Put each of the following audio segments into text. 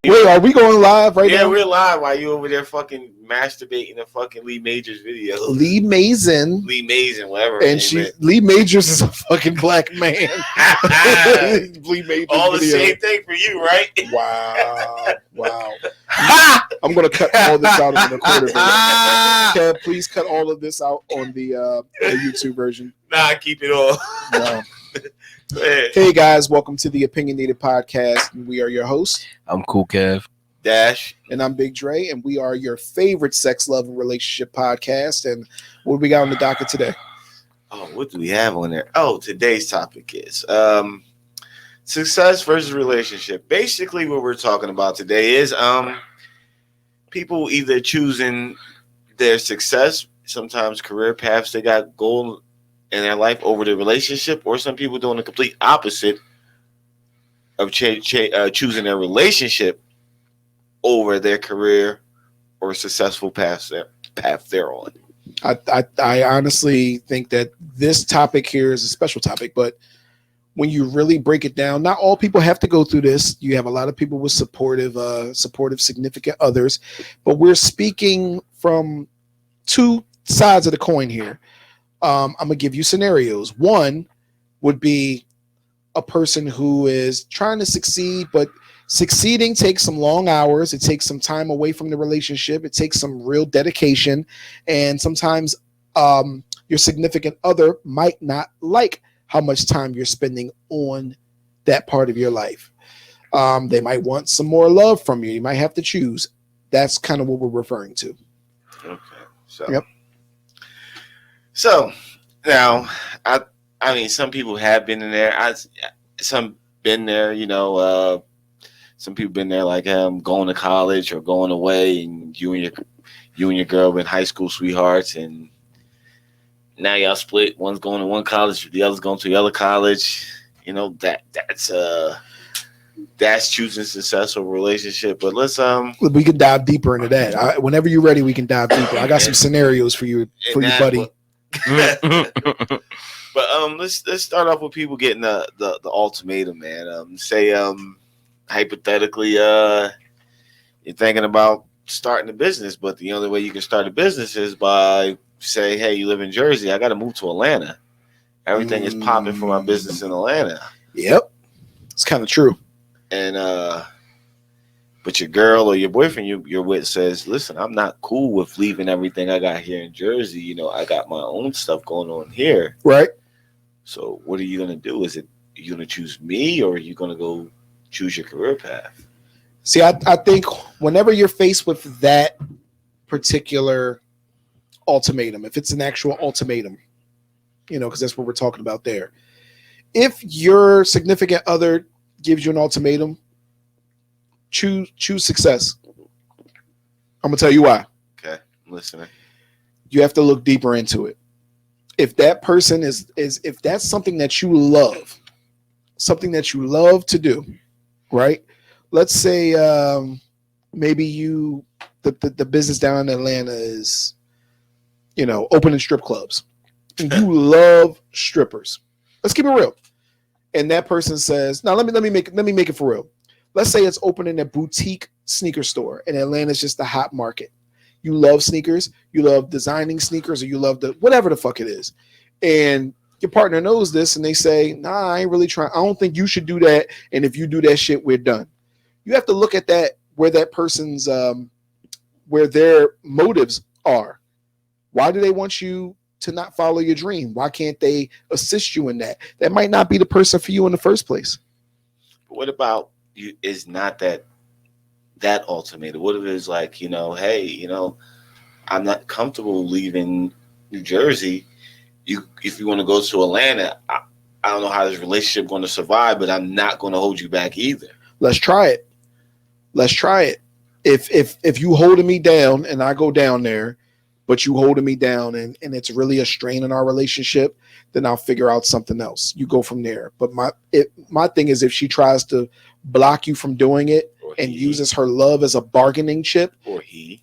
Wait, are we going live right now? Yeah, we're live while you over there fucking masturbating a fucking Lee Majors video. Lee Mazin, whatever. And Lee Majors is a fucking black man. Lee Majors all the video. same thing for you, right? Wow. I'm gonna cut all this out on the recorded version. Kev, please cut all of this out on the YouTube version. Nah, keep it all. No. Hey guys, welcome to the Opinionated Podcast. We are your hosts. I'm Cool Kev. Dash. And I'm Big Dre, and we are your favorite sex, love, and relationship podcast. And what do we got on the docket today? Oh, what do we have on there? Oh, today's topic is success versus relationship. Basically, what we're talking about today is people either choosing their success, sometimes career paths they got goal in their life over the relationship, or some people doing the complete opposite of choosing their relationship over their career or successful path they're on. I honestly think that this topic here is a special topic, but when you really break it down, not all people have to go through this. You have a lot of people with supportive significant others, but we're speaking from two sides of the coin here. I'm going to give you scenarios. One would be a person who is trying to succeed, but succeeding takes some long hours. It takes some time away from the relationship. It takes some real dedication. And sometimes your significant other might not like how much time you're spending on that part of your life. They might want some more love from you. You might have to choose. That's kind of what we're referring to. Okay. Yep. So now, I mean, some people have been in there. Some been there, you know. Some people been there like going to college or going away, and you and your girl been high school sweethearts, and now y'all split. One's going to one college, the other's going to the other college. You know, that's choosing successful relationship. But let's we can dive deeper into that. Whenever you're ready, we can dive deeper. I got some scenarios for you, buddy. But let's start off with people getting the ultimatum, man. Say hypothetically, you're thinking about starting a business, but the only way you can start a business is by say, hey, you live in Jersey, I got to move to Atlanta. Everything is popping for my business in Atlanta. Yep, it's kind of true. And but your girl or your boyfriend you're with says, listen, I'm not cool with leaving everything I got here in Jersey. You know, I got my own stuff going on here. Right. So what are you gonna do? Is it you gonna choose me, or are you gonna go choose your career path? See, I think whenever you're faced with that particular ultimatum, if it's an actual ultimatum, you know, because that's what we're talking about there. If your significant other gives you an ultimatum, choose success. I'm gonna tell you why. Okay, I'm listening. You have to look deeper into it. If that person is if that's something that you love to do, right? Let's say maybe the business down in Atlanta is, you know, opening strip clubs. And you love strippers. Let's keep it real. And that person says, now let me make it for real. Let's say it's opening a boutique sneaker store, and Atlanta's just the hot market. You love sneakers, you love designing sneakers, or you love whatever the fuck it is. And your partner knows this, and they say, nah, I ain't really trying. I don't think you should do that. And if you do that shit, we're done. You have to look at that, where that person's, where their motives are. Why do they want you to not follow your dream? Why can't they assist you in that? That might not be the person for you in the first place. But what about you? Is not that ultimatum? What if it's like, you know, hey, you know, I'm not comfortable leaving New Jersey. If you want to go to Atlanta, I don't know how this relationship going to survive, but I'm not going to hold you back either. Let's try it. If you holding me down and I go down there, but you holding me down and it's really a strain in our relationship, then I'll figure out something else. You go from there. But my thing is, if she tries to block you from doing it and uses her love as a bargaining chip, or he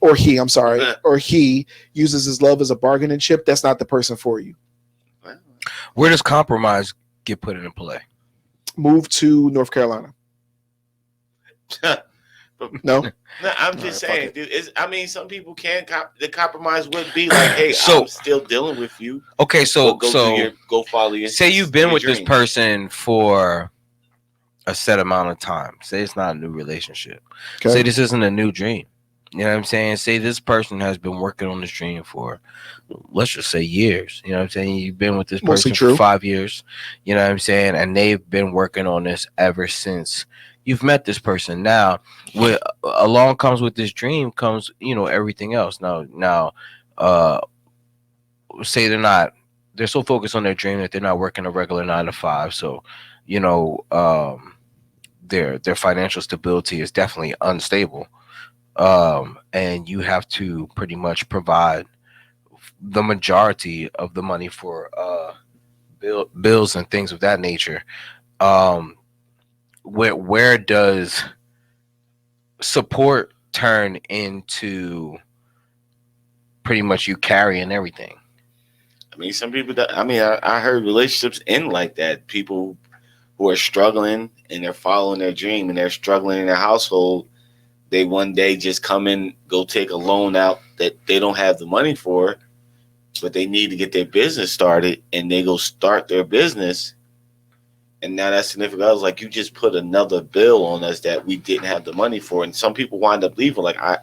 uses his love as a bargaining chip, that's not the person for you. Where does compromise get put into play? Move to North Carolina. No. No, I'm All just right, fuck saying, it. dude. I mean, some people can. The compromise would be like, "Hey, So- I'm still dealing with you. Okay, Go go follow your. say you've been your with this dreams." person for a set amount of time. Say it's not a new relationship. Okay. Say this isn't a new dream. You know what I'm saying? Say this person has been working on this dream for, let's just say, years. You know what I'm saying? You've been with this Mostly person true. for 5 years. You know what I'm saying? And they've been working on this ever since you've met this person. Now, with along comes with this dream comes, everything else. Now, say they're so focused on their dream that they're not working a regular 9 to 5. So, you know, their financial stability is definitely unstable. And you have to pretty much provide the majority of the money for bills and things of that nature. Um, where does support turn into pretty much you carrying everything? I mean, some people. I heard relationships end like that. People who are struggling and they're following their dream and they're struggling in their household. They one day just come in, go take a loan out that they don't have the money for, but they need to get their business started, and they go start their business. And now that significant other's like, you just put another bill on us that we didn't have the money for. And some people wind up leaving like, I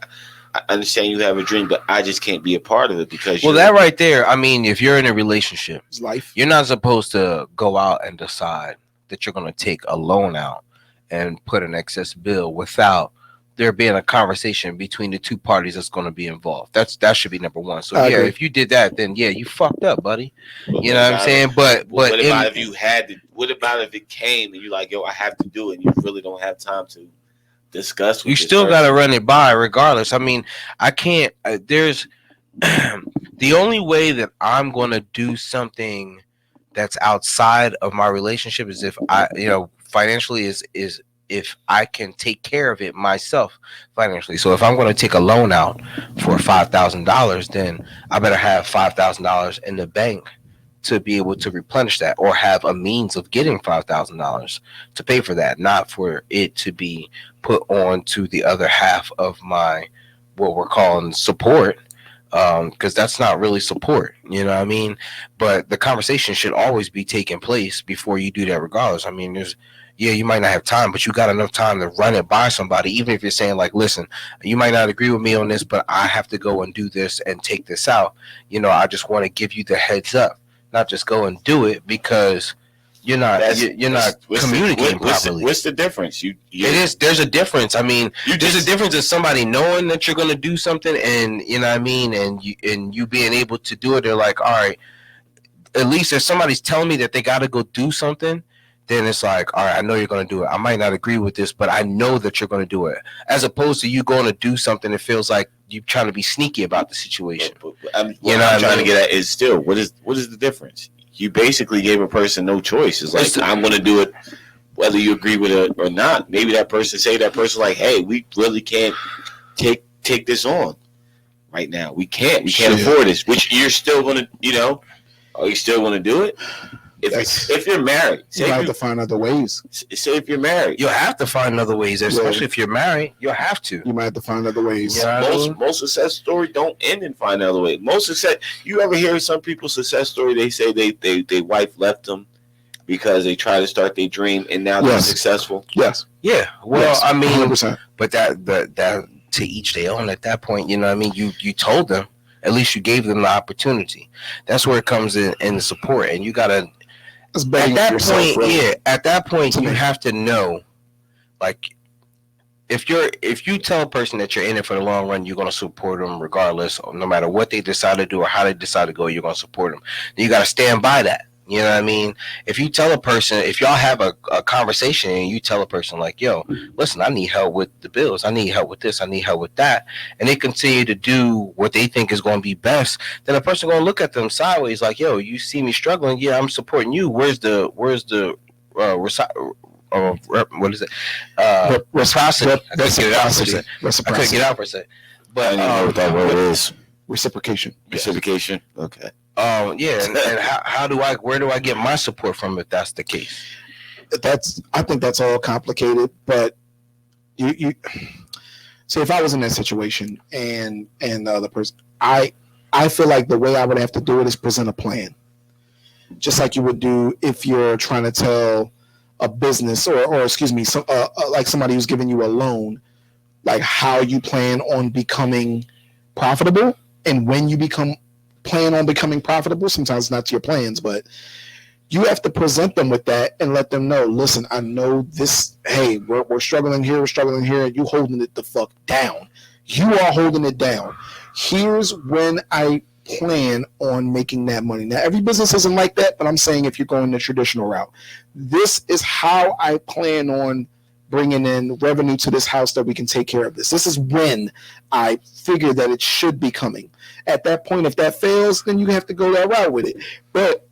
understand you have a dream, but I just can't be a part of it because that right there, I mean, if you're in a relationship, It's life. you're not supposed to go out and decide that you're going to take a loan out and put an excess bill without there being a conversation between the two parties that's going to be involved. That should be number one. So I agree. if you did that, then you fucked up, buddy. But You know what I'm saying? But what about if you had to? What about if it came and you're like, yo, I have to do it, and you really don't have time to discuss with you this still got to person? run it by regardless. I mean, I can't. There's the only way that I'm going to do something that's outside of my relationship is if I, financially is if I can take care of it myself financially. So if I'm going to take a loan out for $5,000, then I better have $5,000 in the bank to be able to replenish that, or have a means of getting $5,000 to pay for that, not for it to be put on to the other half of my, what we're calling support. Because that's not really support, you know what I mean? But the conversation should always be taking place before you do that, regardless. I mean, you might not have time, but you got enough time to run it by somebody, even if you're saying like, listen, you might not agree with me on this, but I have to go and do this and take this out. I just want to give you the heads up, not just go and do it because you're not communicating properly. What's the difference? There's a difference. I mean, there's a difference in somebody knowing that you're going to do something, and you know what I mean, and you being able to do it. They're like, all right, at least if somebody's telling me that they got to go do something, then it's like, all right, I know you're going to do it. I might not agree with this, but I know that you're going to do it. As opposed to you going to do something that feels like you're trying to be sneaky about the situation. What I'm trying to get at is still, what is the difference? You basically gave a person no choice. It's like, I'm going to do it whether you agree with it or not. Maybe that person like, hey, we really can't take this on right now. We can't afford this, which you're still going to, are you still going to do it? If you're married, you have to find other ways. Say if you're married, you'll have to find other ways. Especially if you're married, you'll have to. You might have to find other ways. Most success stories don't end in finding other ways. Most success. You ever hear some people's success story? They say they wife left them because they try to start their dream and now they're successful. Yes. Yeah. Well, yes, I mean, 100%. But that to each their own. At that point, you know what I mean. You told them. At least you gave them the opportunity. That's where it comes in the support, and you gotta. At that point, you have to know, like, if you tell a person that you're in it for the long run, you're going to support them regardless, no matter what they decide to do or how they decide to go, you're going to support them. Then you got to stand by that. You know what I mean? If you tell a person, if y'all have a conversation and you tell a person like, yo, listen, I need help with the bills. I need help with this. I need help with that. And they continue to do what they think is going to be best. Then a person going to look at them sideways like, yo, you see me struggling. Yeah, I'm supporting you. Where's the what is it? Reciprocity. I couldn't get out for a second. But I don't even know what that word is. Reciprocation. Reciprocation. Okay. Yeah, and where do I get my support from if that's the case? I think that's all complicated, but you say if I was in that situation and the other person, I feel like the way I would have to do it is present a plan, just like you would do if you're trying to tell a business or excuse me, like somebody who's giving you a loan, like how you plan on becoming profitable and when you plan on becoming profitable. Sometimes it's not to your plans, but you have to present them with that and let them know, listen, I know this, hey, we're struggling here, and you holding it the fuck down. You are holding it down. Here's when I plan on making that money. Now, every business isn't like that, but I'm saying if you're going the traditional route, this is how I plan on bringing in revenue to this house that we can take care of this. This is when I figure that it should be coming. At that point, if that fails, then you have to go that route with it. But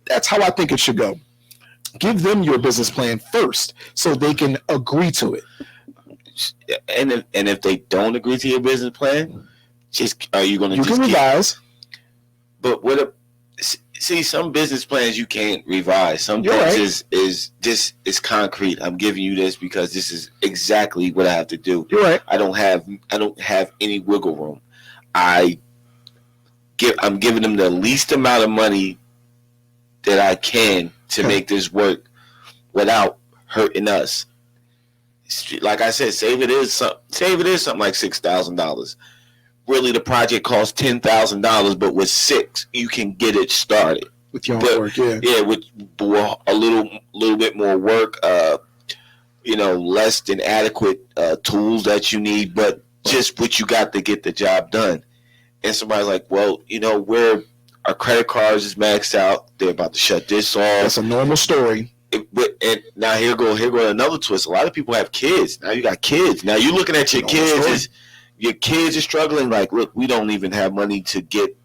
that's how I think it should go. Give them your business plan first so they can agree to it. And if they don't agree to your business plan, are you going to? You can revise. But see, some business plans you can't revise. Some things is concrete. I'm giving you this because this is exactly what I have to do. You're right. I don't have any wiggle room. I'm giving them the least amount of money that I can to make this work without hurting us. Like I said, say it is something like $6,000. Really, the project costs $10,000, but with $6,000, you can get it started with your own work. Yeah, with a little bit more work. Less than adequate tools that you need, but just what you got to get the job done. And somebody's like, well, our credit cards is maxed out. They're about to shut this off. That's a normal story. And now here go another twist. A lot of people have kids. Now you got kids. Now you're looking at your kids. Your kids are struggling. Like, look, we don't even have money to get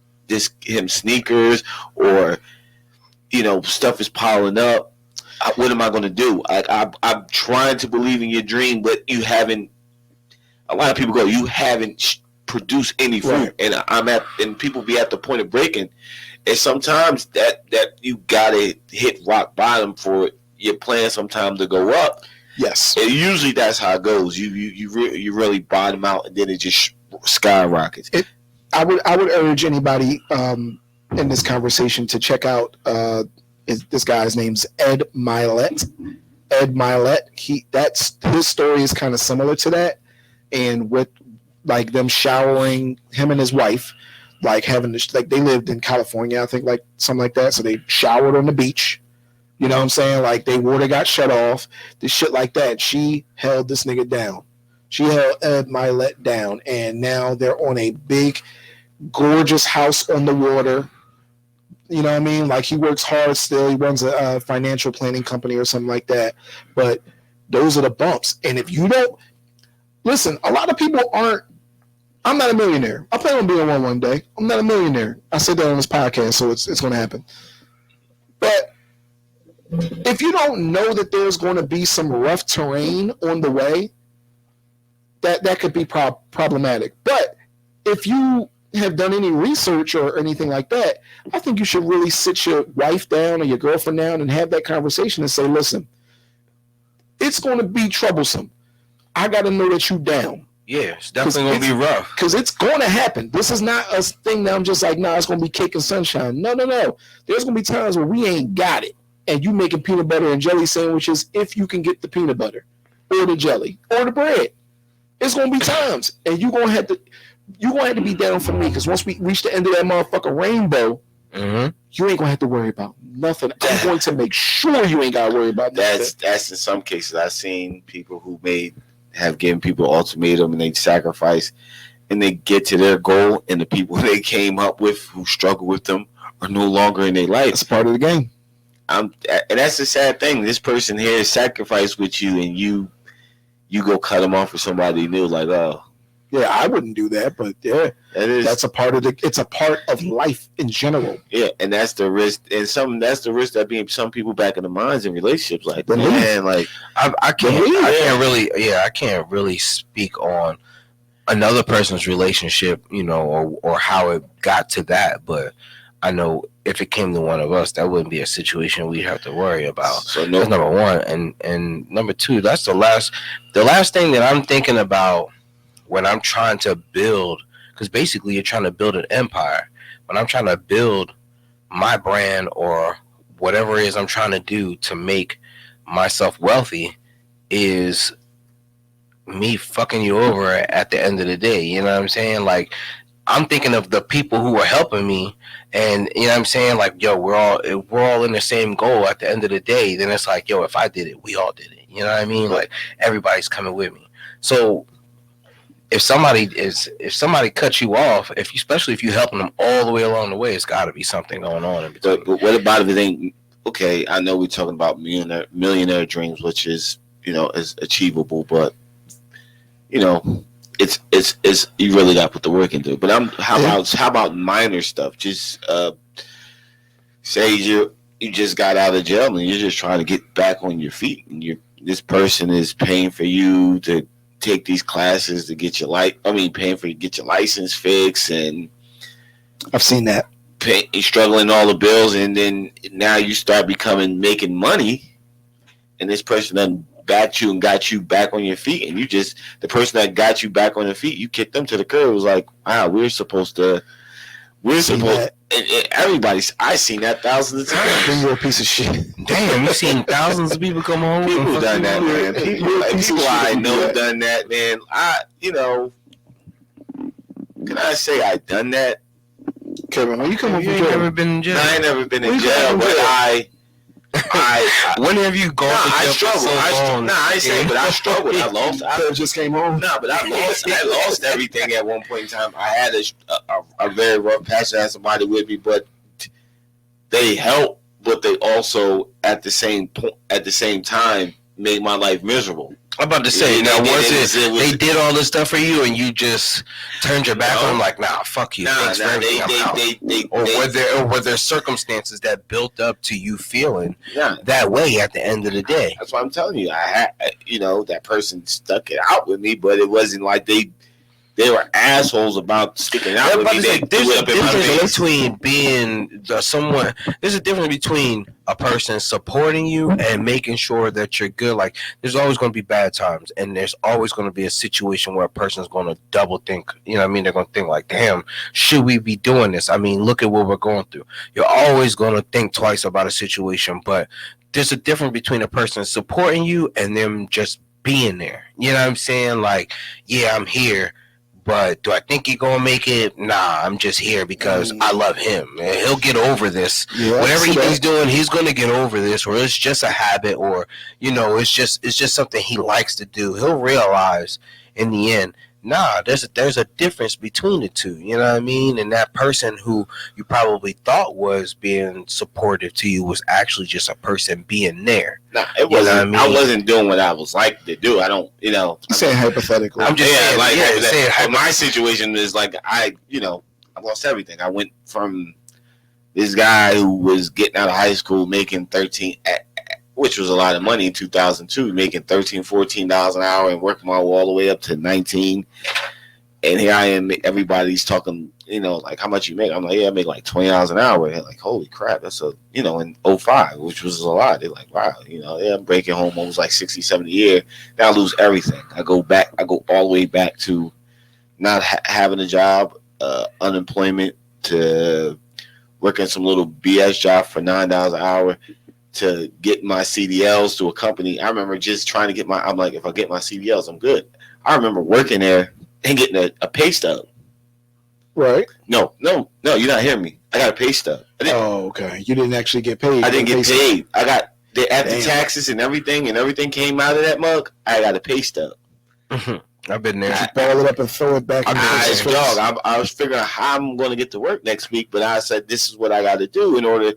him sneakers, or stuff is piling up. What am I going to do? I'm trying to believe in your dream, but you haven't. A lot of people go, you haven't produced any fruit, right. And people be at the point of breaking. And sometimes that you gotta hit rock bottom for your plan sometime to go up. Yes. And usually that's how it goes. You really bottom out, and then it just skyrockets. I would urge anybody in this conversation to check out this guy's name's Ed Milet. Ed Milet. His story is kind of similar to that, and with like them showering, him and his wife, like they lived in California, I think, like something like that. So they showered on the beach. You know what I'm saying? Like their water got shut off, this shit like that. She held this nigga down. She held Ed Milet down, and now they're on a big, gorgeous house on the water. You know what I mean? Like he works hard still. He runs a financial planning company or something like that. But those are the bumps. And if you don't listen, a lot of people aren't. I'm not a millionaire. I plan on being one day. I'm not a millionaire. I said that on this podcast, so it's going to happen. But if you don't know that there's going to be some rough terrain on the way, that could be problematic. But if you have done any research or anything like that, I think you should really sit your wife down or your girlfriend down and have that conversation and say, listen, it's going to be troublesome. I got to know that you down. Yeah, it's definitely going to be rough. Because it's going to happen. This is not a thing that I'm just like, nah, it's going to be cake and sunshine. No. There's going to be times where we ain't got it. And you making peanut butter and jelly sandwiches if you can get the peanut butter or the jelly or the bread. It's going to be times. And you're going to have to be down for me, because once we reach the end of that motherfucking rainbow, you ain't going to have to worry about nothing. I'm going to make sure you ain't got to worry about nothing. That's in some cases. I've seen people who have given people ultimatum, and they sacrifice, and they get to their goal, and the people they came up with who struggle with them are no longer in their life. That's part of the game. And that's the sad thing. This person here sacrificed with you, and you go cut them off for somebody new. Like, oh, yeah, I wouldn't do that, but yeah, that's a part of it's a part of life in general. Yeah, and that's the risk, and that's the risk that being some people back in the minds in relationships. Like, man, like I can't really speak on another person's relationship, or how it got to that, but I know if it came to one of us, that wouldn't be a situation we'd have to worry about. So that's number one, and number two, that's the last thing that I'm thinking about when I'm trying to build, because basically you're trying to build an empire. When I'm trying to build my brand or whatever it is I'm trying to do to make myself wealthy, is me fucking you over at the end of the day. You know what I'm saying? Like, I'm thinking of the people who are helping me, and you know what I'm saying? Like, yo, we're all in the same goal at the end of the day. Then it's like, yo, if I did it, we all did it. You know what I mean? Like, everybody's coming with me. So if somebody cuts you off, especially if you're helping them all the way along the way, it's got to be something going on in between. But what about if it ain't okay? I know we're talking about millionaire dreams, which is is achievable, but it's you really got to put the work into it. But how about minor stuff? Just say you just got out of jail and you're just trying to get back on your feet, and this person is paying for you to take these classes to get your paying for you to get your license fixed, and I've seen that. Struggling all the bills, and then now you start making money, and this person done backed you and got you back on your feet, and the person that got you back on your feet, you kicked them to the curb. It was like, wow, and everybody's, I've seen that thousands of times. You're a piece of shit. Damn, you've seen thousands of people come home. People done that, man. People I know done that, man. Can I say I done that? Kevin, when you come You ain't never been in jail. I ain't never been in jail, but I when have you gone to jail? I struggled. I ain't saying, but I struggled. I lost. I just came home. But I lost everything at one point in time. I had a very rough patch. I had somebody with me, but they helped. But they also at the same time made my life miserable. I'm about to say, now they did all this stuff for you, and you just turned your back on them, like, nah, fuck you. Thanks for everything. Were there circumstances that built up to you feeling that way at the end of the day? That's what I'm telling you. I had, that person stuck it out with me, but it wasn't like they were assholes about sticking out with me. There's a difference between being someone. There's a difference between a person supporting you and making sure that you're good. Like, there's always going to be bad times, and there's always going to be a situation where a person's going to double think. You know what I mean? They're going to think like, damn, should we be doing this? I mean, look at what we're going through. You're always going to think twice about a situation, but there's a difference between a person supporting you and them just being there. You know what I'm saying? Like, yeah, I'm here, but do I think he's going to make it? Nah, I'm just here because I love him. He'll get over this. Yeah, whatever he's doing, he's going to get over this, or it's just a habit, or, it's just something he likes to do. He'll realize in the end, nah, there's a difference between the two. You know what I mean? And that person who you probably thought was being supportive to you was actually just a person being there. Nah, it wasn't. I wasn't doing what I was like to do. I don't. You saying hypothetically? I'm just saying. My situation is like I lost everything. I went from this guy who was getting out of high school making 13, which was a lot of money in 2002, making $13, $14 an hour and working my way all the way up to 19. And here I am, everybody's talking, like, how much you make? I'm like, yeah, I make like $20 an hour. They're like, holy crap, that's in 05, which was a lot. They're like, wow, I'm breaking home almost like 60, 70 a year. Now I lose everything. I go all the way back to not having a job, unemployment, to working some little BS job for $9 an hour, to get my CDLs to a company. I remember just trying to get I'm like, if I get my CDLs, I'm good. I remember working there and getting a pay stub. Right. No, you're not hearing me. I got a pay stub. Oh, okay. You didn't actually get paid. I didn't get paid. I got after taxes and everything came out of that mug. I got a pay stub. I've been there. Just ball it up and throw it back. I was figuring out how I'm going to get to work next week, but I said, this is what I got to do in order.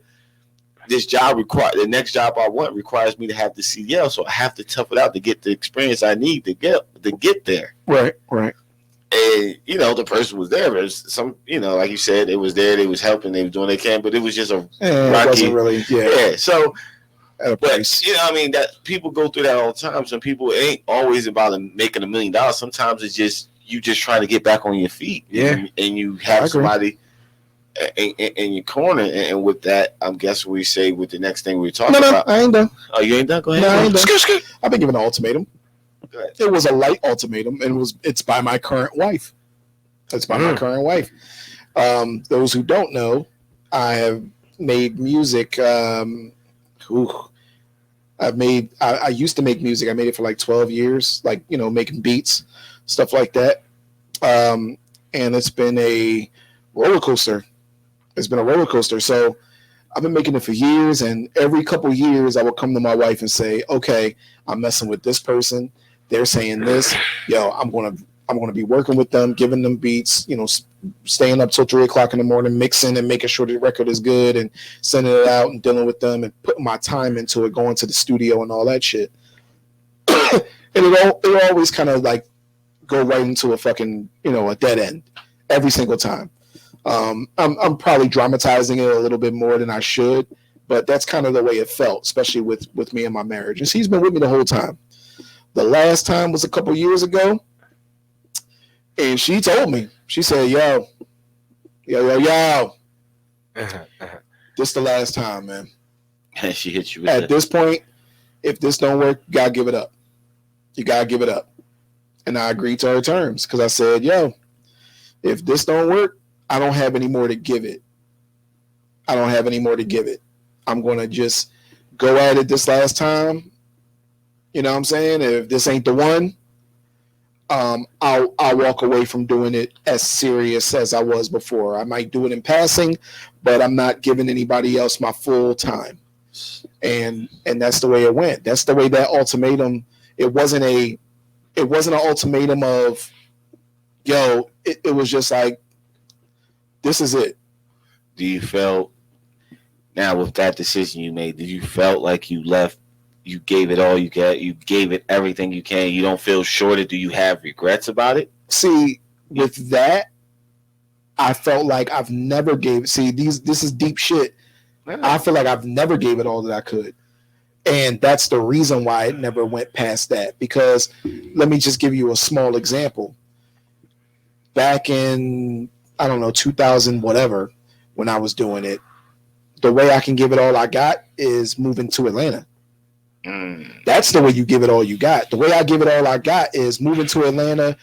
The next job I want requires me to have the CDL, so I have to tough it out to get the experience I need to get there. Right. And the person was there. There's some, like you said, they was there. They was helping. They was doing what they can, but it was just a rocky. It wasn't really. Yeah. So, at a price. that people go through that all the time. Some people, it ain't always about making $1 million. Sometimes it's just you just trying to get back on your feet. Yeah. And you have somebody in your corner, and with that, I'm guessing we say with the next thing we're talking about. No, I ain't done. Oh, you ain't done? Go ahead. No, I ain't done. I've been given an ultimatum. Go ahead. It was a light ultimatum, and it's by my current wife. It's by my current wife. Those who don't know, I have made music. I used to make music. I made it for like 12 years, like, making beats, stuff like that. And it's been a roller coaster. It's been a roller coaster. So I've been making it for years, and every couple years I will come to my wife and say, okay, I'm messing with this person. They're saying this. Yo, I'm gonna be working with them, giving them beats, staying up till 3:00 in the morning, mixing and making sure the record is good and sending it out and dealing with them and putting my time into it, going to the studio and all that shit. And it always kind of like go right into a fucking, a dead end every single time. I'm probably dramatizing it a little bit more than I should, but that's kind of the way it felt, especially with me and my marriage. And she's been with me the whole time. The last time was a couple years ago, and she told me, she said, yo, this the last time, man. And she hit you with At this point, if this don't work, you gotta give it up. You gotta give it up. And I agreed to her terms because I said, yo, if this don't work, I don't have any more to give it. I'm going to just go at it this last time. You know what I'm saying? If this ain't the one, I'll walk away from doing it as serious as I was before. I might do it in passing, but I'm not giving anybody else my full time. And that's the way it went. That's the way that ultimatum. It wasn't an ultimatum of, yo. It was just like, this is it. Do you feel now with that decision you made? Did you felt like you left? You gave it all you got. You gave it everything you can. You don't feel shorted. Do you have regrets about it? See, with that, I felt like I've never gave. See, this is deep shit. Yeah. I feel like I've never gave it all that I could, and that's the reason why it never went past that. Because let me just give you a small example. Back in 2000 whatever, when I was doing it, the way I can give it all I got is moving to Atlanta. That's the way you give it all you got. The way I give it all I got is moving to Atlanta,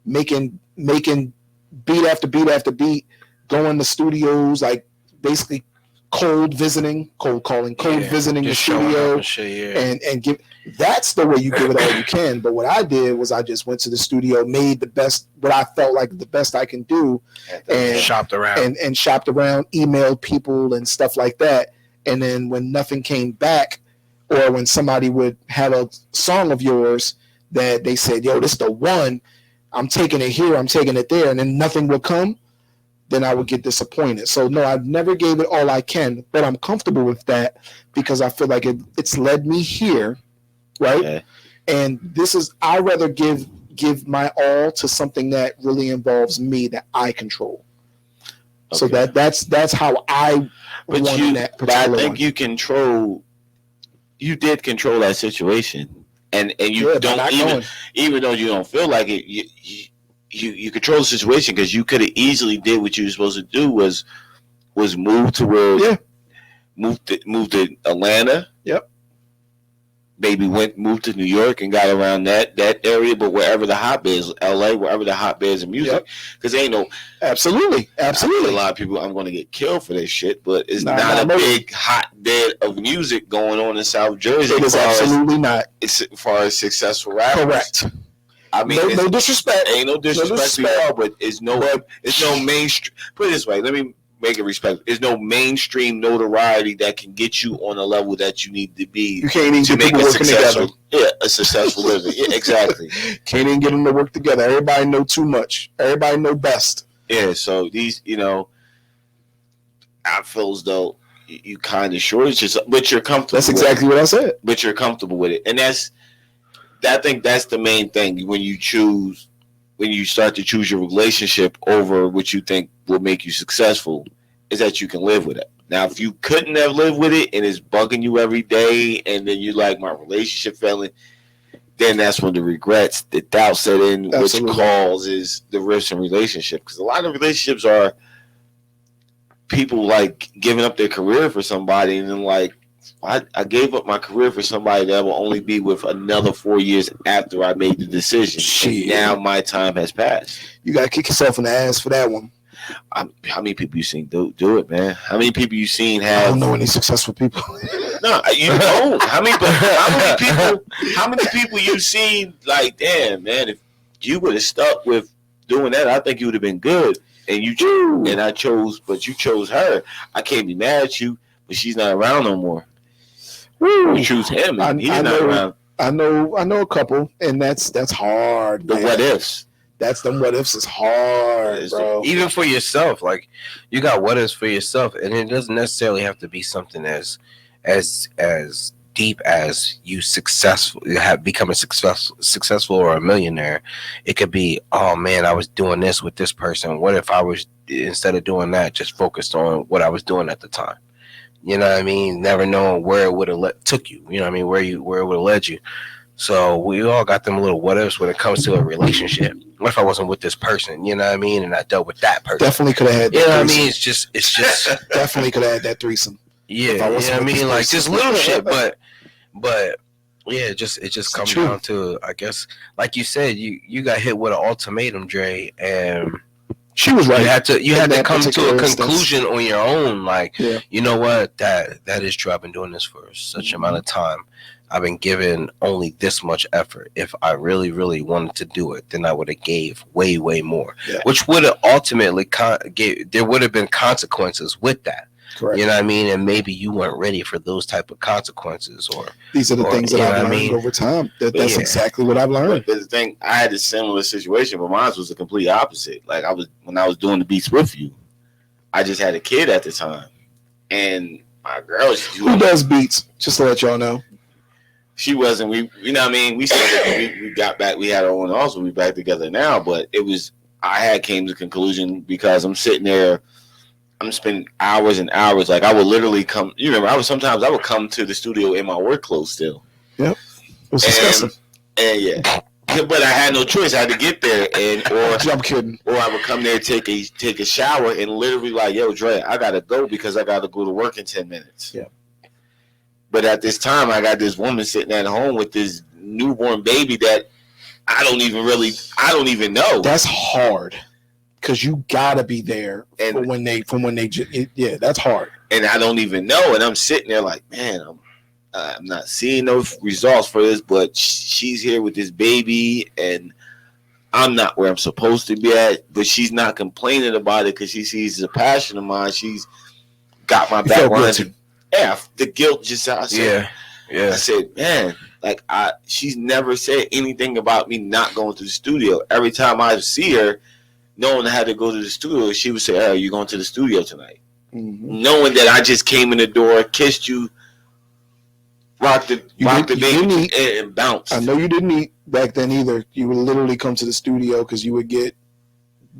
making beat after beat after beat, going to studios, like basically cold calling visiting the studio, and give. That's the way you give it all you can. But what I did was I just went to the studio, made the best, what I felt like the best I can do, and shopped around, emailed people and stuff like that. And then when nothing came back, or when somebody would have a song of yours that they said, yo, this is the one, I'm taking it here, I'm taking it there, and then nothing would come, then I would get disappointed. So no, I've never gave it all I can, but I'm comfortable with that because I feel like it's led me here, right? Okay. And I rather give my all to something that really involves me, that I control. Okay. So that's how I won that. But I think you did control that situation, and you don't even though you don't feel like it, you control the situation, because you could have easily did what you were supposed to do was move to where moved to Atlanta. Yep. Maybe moved to New York and got around that area, but wherever the hotbed is, LA, wherever the hotbed is in music, because ain't no absolutely. A lot of people, I'm going to get killed for this shit, but it's not a big hotbed of music going on in South Jersey. It is absolutely not. As far as successful rappers. Correct. I mean, no disrespect. Ain't no disrespect to y'all, but it's no mainstream. Put it this way, let me make it respectful. There's no mainstream notoriety that can get you on a level that you need to be. You can't even to get make people working together. A successful living. Yeah, exactly. Can't even get them to work together. Everybody know too much. Everybody know best. Yeah. So these, I feel as though you kind of shortage yourself, but you're comfortable. That's exactly what I said. But you're comfortable with it, and I think that's the main thing when you start to choose your relationship over what you think will make you successful, is that you can live with it. Now, if you couldn't have lived with it and it's bugging you every day, and then you like, my relationship failing, then that's when the regrets, the doubt set in, Absolutely. Which causes the rifts in relationship. Because a lot of relationships are people like giving up their career for somebody, and then like I gave up my career for somebody that will only be with another 4 years after I made the decision. Shit. Now my time has passed. You gotta kick yourself in the ass for that one. How many people you seen do it, man? How many people you seen I have? don't know any successful people. No, you don't. How many people you seen? Like, damn, man, if you would have stuck with doing that, I think you would have been good. And you but you chose her. I can't be mad at you, but she's not around no more. Woo. You choose him, and he's not around. I know a couple, and that's hard. The what ifs. That's them what ifs is hard, bro. Even for yourself, like you got what ifs for yourself, and it doesn't necessarily have to be something as deep as you become a successful or a millionaire. It could be, oh man, I was doing this with this person. What if I was, instead of doing that, just focused on what I was doing at the time? You know what I mean? Never knowing where it would have took you. You know what I mean? Where it would have led you. So we all got them little what ifs when it comes to a relationship. What if I wasn't with this person? You know what I mean? And I dealt with that person. Definitely could have had that. You know what I mean? It's just definitely could have had that threesome. Yeah, you know what I mean? Like just little shit, but yeah, it just comes down to, I guess, like you said, you got hit with an ultimatum, Dre, and she was right. You had to come to a conclusion on your own. Like, you know what? That is true. I've been doing this for such an amount of time. I've been given only this much effort. If I really, really wanted to do it, then I would have gave way, way more, which would have ultimately there would have been consequences with that. Correct. You know what I mean? And maybe you weren't ready for those type of consequences, or these are the things that I've learned over time. That's exactly what I've learned. But the thing, I had a similar situation, but mine was the complete opposite. Like when I was doing the beats with you, I just had a kid at the time, and my girl, who does beats? Just to let y'all know. She wasn't. You know what I mean? We started. We got back. We had our own house. We back together now. But it was. I had came to the conclusion because I'm sitting there. I'm spending hours and hours. Like I would literally come. You remember? Sometimes I would come to the studio in my work clothes still. Yep. It was disgusting. And yeah. But I had no choice. I had to get there, I'm kidding. Or I would come there, take a shower, and literally like, yo, Dre, I gotta go because I gotta go to work in 10 minutes. Yeah. But at this time, I got this woman sitting at home with this newborn baby that I don't even know. That's hard because you gotta be there for when they that's hard. And I don't even know, and I'm sitting there like, man, I'm not seeing no results for this, but she's here with this baby, and I'm not where I'm supposed to be at. But she's not complaining about it because she sees the passion of mine. She's got my back running. Yeah, the guilt just. I said, I said, man, like she's never said anything about me not going to the studio. Every time I see her, knowing I had to go to the studio, she would say, "Hey, are you going to the studio tonight?" Mm-hmm. Knowing that I just came in the door, kissed you, rocked the baby, and bounced. I know you didn't eat back then either. You would literally come to the studio because you would get,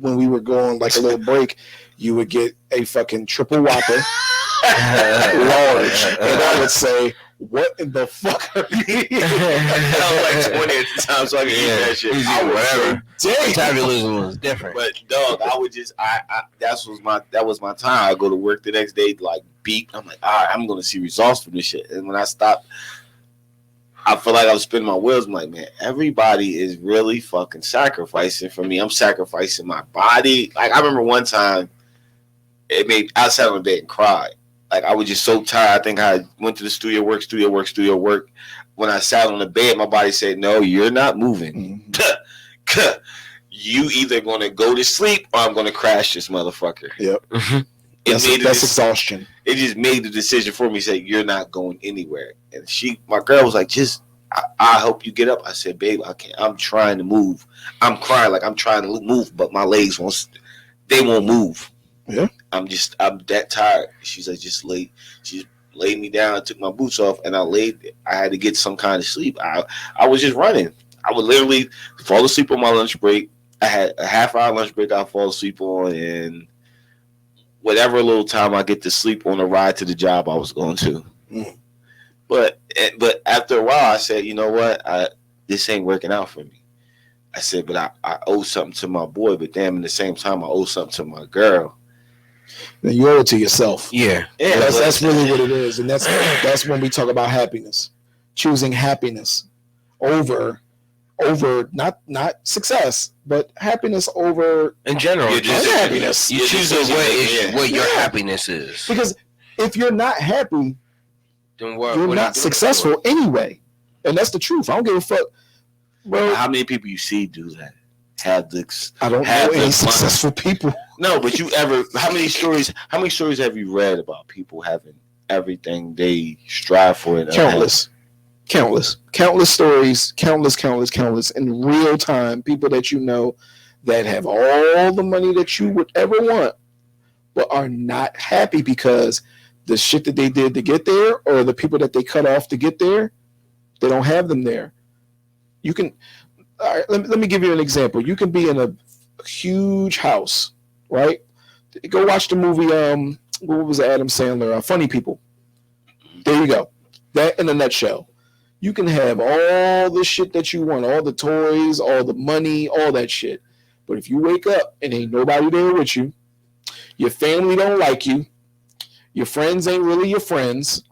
when we were going like a little break, you would get a fucking triple whopper. Large, and I would say, "What in the fuck are you eating?" I was like 20 at the time, so I could eat that shit. Whatever. Metabolism was different. But dog, I would just, that was my time. I go to work the next day, like beat. I'm like, all right, I'm gonna see results from this shit. And when I stopped, I feel like I was spinning my wheels. I'm like, man, everybody is really fucking sacrificing for me. I'm sacrificing my body. Like I remember one time, I sat on the bed and cried. Like I was just so tired. I think I went to the studio work. When I sat on the bed, my body said, "No, you're not moving. Mm-hmm. You either gonna go to sleep or I'm gonna crash this motherfucker." Yep. Mm-hmm. That's exhaustion. It just made the decision for me. Say you're not going anywhere. And my girl was like, I hope you get up. I said, babe, I can't. I'm trying to move. I'm crying like I'm trying to move, but my legs won't move. Yeah. I'm that tired. She's like, just lay. She laid me down, took my boots off, and I had to get some kind of sleep. I was just running. I would literally fall asleep on my lunch break. I had a half-hour lunch break I'd fall asleep on, and whatever little time I get to sleep on the ride to the job I was going to. Mm. But after a while, I said, you know what? This ain't working out for me. I said, but I owe something to my boy, but damn, at the same time, I owe something to my girl. then you owe it to yourself. Yeah. That's really what it is, and that's when we talk about happiness, choosing happiness over not success, but happiness over in general. Unhappiness. You choose what your happiness is. Because if you're not happy, then you're not successful anyway, and that's the truth. I don't give a fuck, bro. How many people you see do that? I don't know any successful people. No, but how many stories have you read about people having everything they strive for? Countless stories, countless in real time. People that you know that have all the money that you would ever want, but are not happy because the shit that they did to get there, or the people that they cut off to get there, they don't have them there. You can, all right, let me give you an example. You can be in a huge house, right? Go watch the movie. What was it, Adam Sandler? Funny People. There you go. That in a nutshell. You can have all the shit that you want, all the toys, all the money, all that shit. But if you wake up and ain't nobody there with you, your family don't like you, your friends ain't really your friends,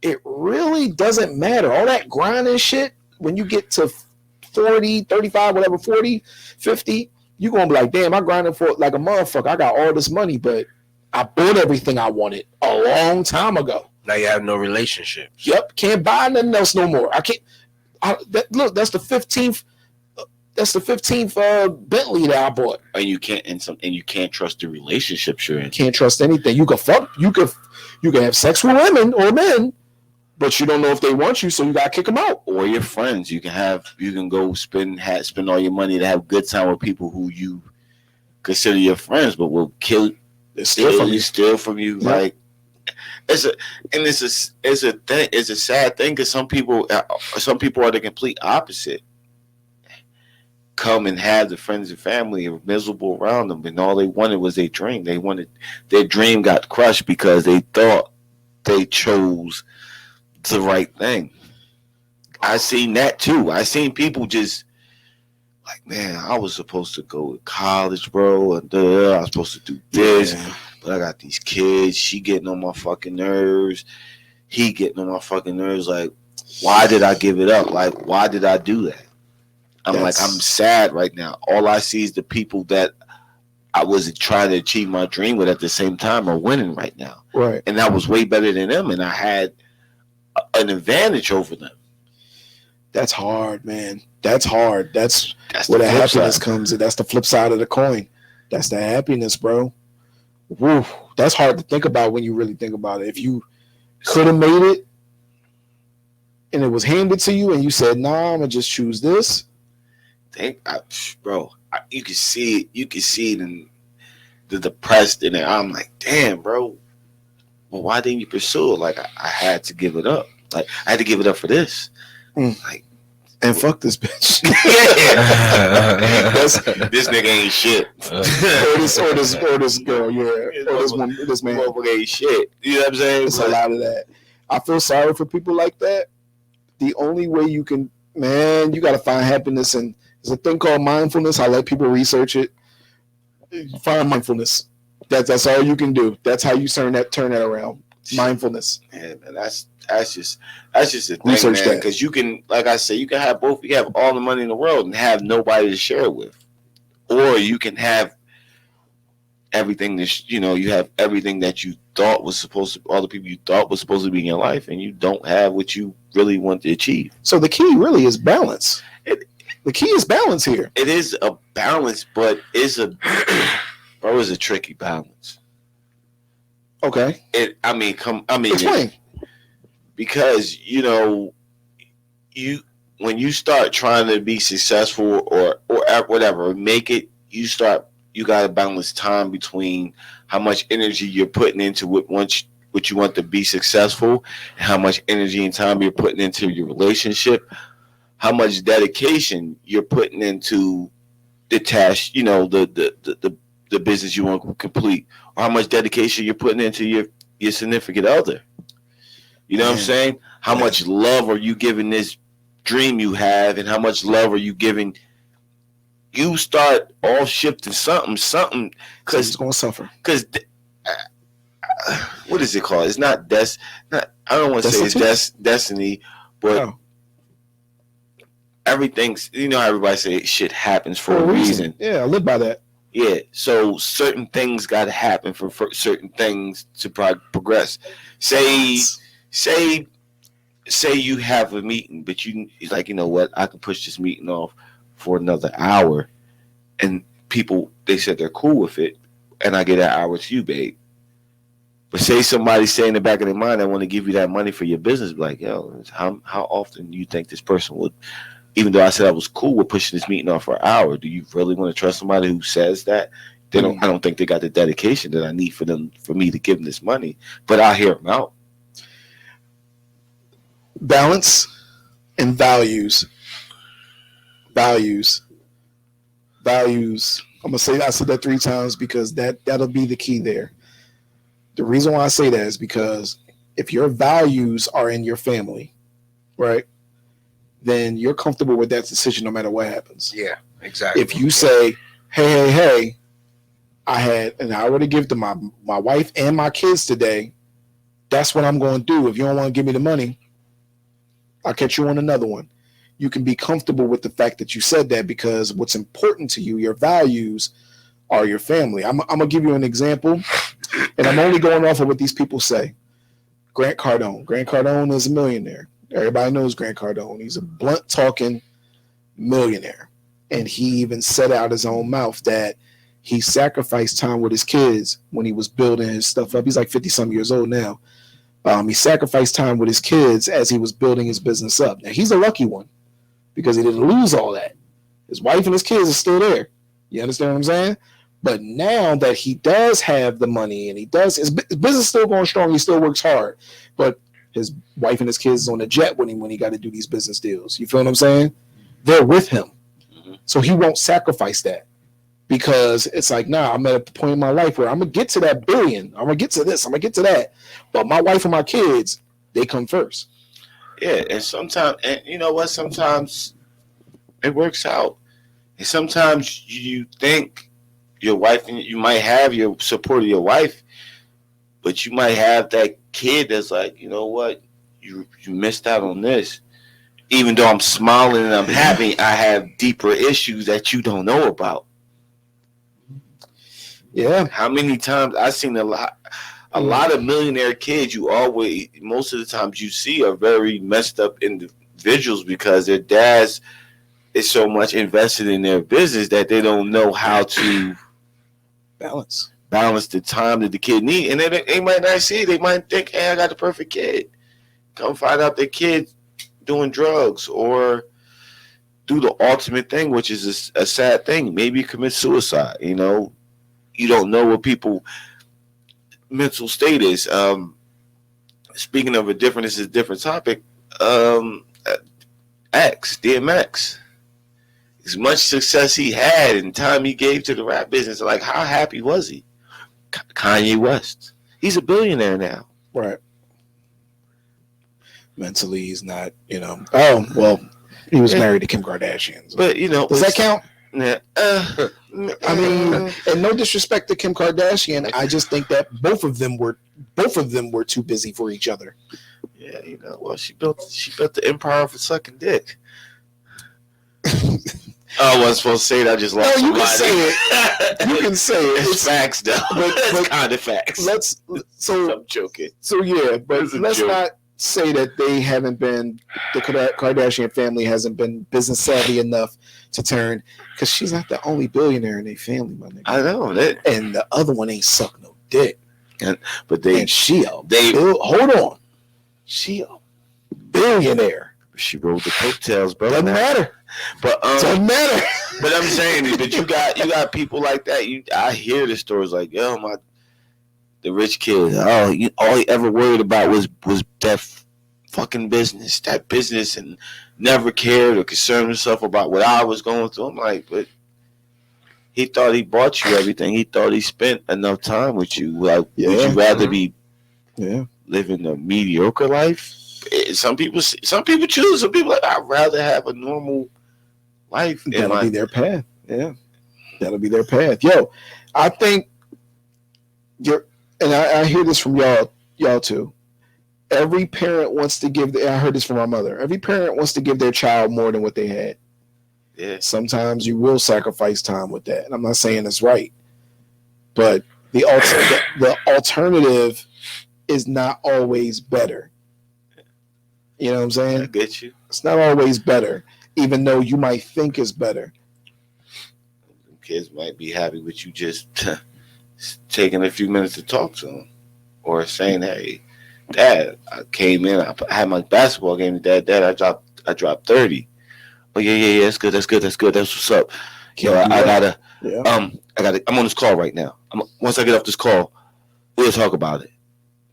it really doesn't matter. All that grinding shit, when you get to 40, 35, whatever, 40, 50, you're going to be like, damn, I grinded for like a motherfucker. I got all this money, but I bought everything I wanted a long time ago. Now you have no relationships. Yep, can't buy nothing else no more. I can't. Look, that's the 15th. That's the 15th Bentley that I bought. And you can't trust the relationships you're in. Can't trust anything. You can fuck. You can have sex with women or men, but you don't know if they want you, so you gotta kick them out. Or your friends. You can go spend all your money to have a good time with people who you consider your friends, but will steal from you. Yeah. Like. It's a sad thing because some people are the complete opposite. Come and have the friends and family are miserable around them, and all they wanted was their dream. Their dream got crushed because they thought they chose the right thing. I seen that too. I seen people just like, man, I was supposed to go to college, bro, and I was supposed to do this. Yeah. But I got these kids. She getting on my fucking nerves. He getting on my fucking nerves. Like, why did I give it up? Like, why did I do that? I'm sad right now. All I see is the people that I was trying to achieve my dream with at the same time are winning right now. Right. And I was way better than them, and I had an advantage over them. That's hard, man. That's hard. That's where the happiness comes in. That's the flip side of the coin. That's the happiness, bro. Woo, that's hard to think about when you really think about it. If you could have made it and it was handed to you and you said, nah, I'm going to just choose this. You can see it. You can see it in the depressed in it. I'm like, damn, bro. Well, why didn't you pursue it? Like, I had to give it up. Like, I had to give it up for this. Like, and fuck this bitch. This nigga ain't shit. or this girl, yeah. Or this man. Ain't shit. You know what I'm saying? It's a lot of that. I feel sorry for people like that. The only way you can, man, you got to find happiness. And there's a thing called mindfulness. I let people research it. Find mindfulness. That's all you can do. That's how you turn that around. Mindfulness. Man, that's just a thing, research, man. Because you can, like I said, you can have both. You can have all the money in the world and have nobody to share it with, or you can have everything that you have everything that you thought was supposed to, all the people you thought was supposed to be in your life, and you don't have what you really want to achieve. So the key really is balance. The key is balance here. It is a balance, but it's a tricky balance. Okay. Explain. Because when you start trying to be successful or whatever, make it, you got to balance time between how much energy you're putting into what you want to be successful, and how much energy and time you're putting into your relationship, how much dedication you're putting into the task, the business you want to complete, or how much dedication you're putting into your significant other. You know what I'm saying? How much love are you giving this dream you have, and how much love are you giving? You start all shifting something, because it's gonna suffer. Because what is it called? It's not not. I don't want to say it's destiny, but everything's. You know, how everybody say shit happens for a reason. Yeah, I live by that. Yeah, so certain things got to happen for certain things to progress. Say you have a meeting, but it's like, you know what? I can push this meeting off for another hour, and people they said they're cool with it, and I get an hour to you, babe. But say somebody say in the back of their mind, I want to give you that money for your business. Like, yo, how often do you think this person would? Even though I said I was cool with pushing this meeting off for an hour, do you really want to trust somebody who says that? They don't. I don't think they got the dedication that I need for me to give them this money. But I'll hear them out. Balance and values. I'm gonna say I said that 3 times because that'll be the key there. The reason why I say that is because if your values are in your family, right, then you're comfortable with that decision no matter what happens. Yeah, exactly. If you say, hey, I had an hour to give to my wife and my kids today, that's what I'm going to do. If you don't want to give me the money, I'll catch you on another one. You can be comfortable with the fact that you said that because what's important to you, your values, are your family. I'm going to give you an example, and I'm only going off of what these people say. Grant Cardone. Grant Cardone is a millionaire. Everybody knows Grant Cardone. He's a blunt-talking millionaire. And he even said out his own mouth that he sacrificed time with his kids when he was building his stuff up. He's like 50-some years old now. He sacrificed time with his kids as he was building his business up. Now, he's a lucky one because he didn't lose all that. His wife and his kids are still there. You understand what I'm saying? But now that he does have the money and his business is still going strong, he still works hard. But his wife and his kids is on the jet with him when he got to do these business deals. You feel what I'm saying? They're with him. Mm-hmm. So he won't sacrifice that because it's like, nah, I'm at a point in my life where I'm going to get to that billion. I'm going to get to this. I'm going to get to that. But my wife and my kids, they come first. Yeah, and sometimes, and you know what? Sometimes it works out. And sometimes you think your wife, and you might have your support of your wife, but you might have that kid that's like, you know what, you missed out on this. Even though I'm smiling and I'm happy, I have deeper issues that you don't know about. Yeah. How many times I've seen a lot of millionaire kids, most of the times you see are very messed up individuals because their dads is so much invested in their business that they don't know how to balance the time that the kid needs. And they might not see it. They might think, hey, I got the perfect kid. Come find out the kid doing drugs or do the ultimate thing, which is a sad thing. Maybe commit suicide. You know, you don't know what people mental state is. Speaking of this is a different topic. DMX. As much success he had and time he gave to the rap business, like how happy was he? Kanye West. He's a billionaire now. Right. Mentally, he's not, Oh, well, he was married to Kim Kardashian. So. But, does that count? Yeah. I mean, and no disrespect to Kim Kardashian, I just think that both of them were too busy for each other. Yeah, well, she built the empire for sucking dick. I wasn't supposed to say it. I just lost. No, you can say it. You can say it. It's facts, though. It's kind of facts. I'm joking. So yeah, but let's not say that they haven't been. The Kardashian family hasn't been business savvy enough to turn, because she's not the only billionaire in their family, my nigga. I know that, and the other one ain't suck no dick. But hold on, she a billionaire. She rode the coattails, bro. Doesn't matter. But doesn't matter. But I'm saying is that you got people like that. I hear the stories like, yo, the rich kid. All he ever worried about was that fucking business, and never cared or concerned himself about what I was going through. I'm like, but he thought he bought you everything. He thought he spent enough time with you. Like, would you rather be living a mediocre life? Some people choose. Some people like, I'd rather have a normal life. That'll be their path. Yeah, that'll be their path. Yo, I think and I hear this from y'all too. Every parent wants to give. I heard this from my mother. Every parent wants to give their child more than what they had. Yeah. Sometimes you will sacrifice time with that, and I'm not saying it's right, but the alternative is not always better. You know what I'm saying? I get you. It's not always better, even though you might think it's better. Kids might be happy with you just taking a few minutes to talk to them, or saying, "Hey, Dad, I came in. I had my basketball game. Dad, I dropped 30. Oh yeah. That's good. That's what's up. I gotta. Yeah. I'm on this call right now. Once I get off this call, we'll talk about it.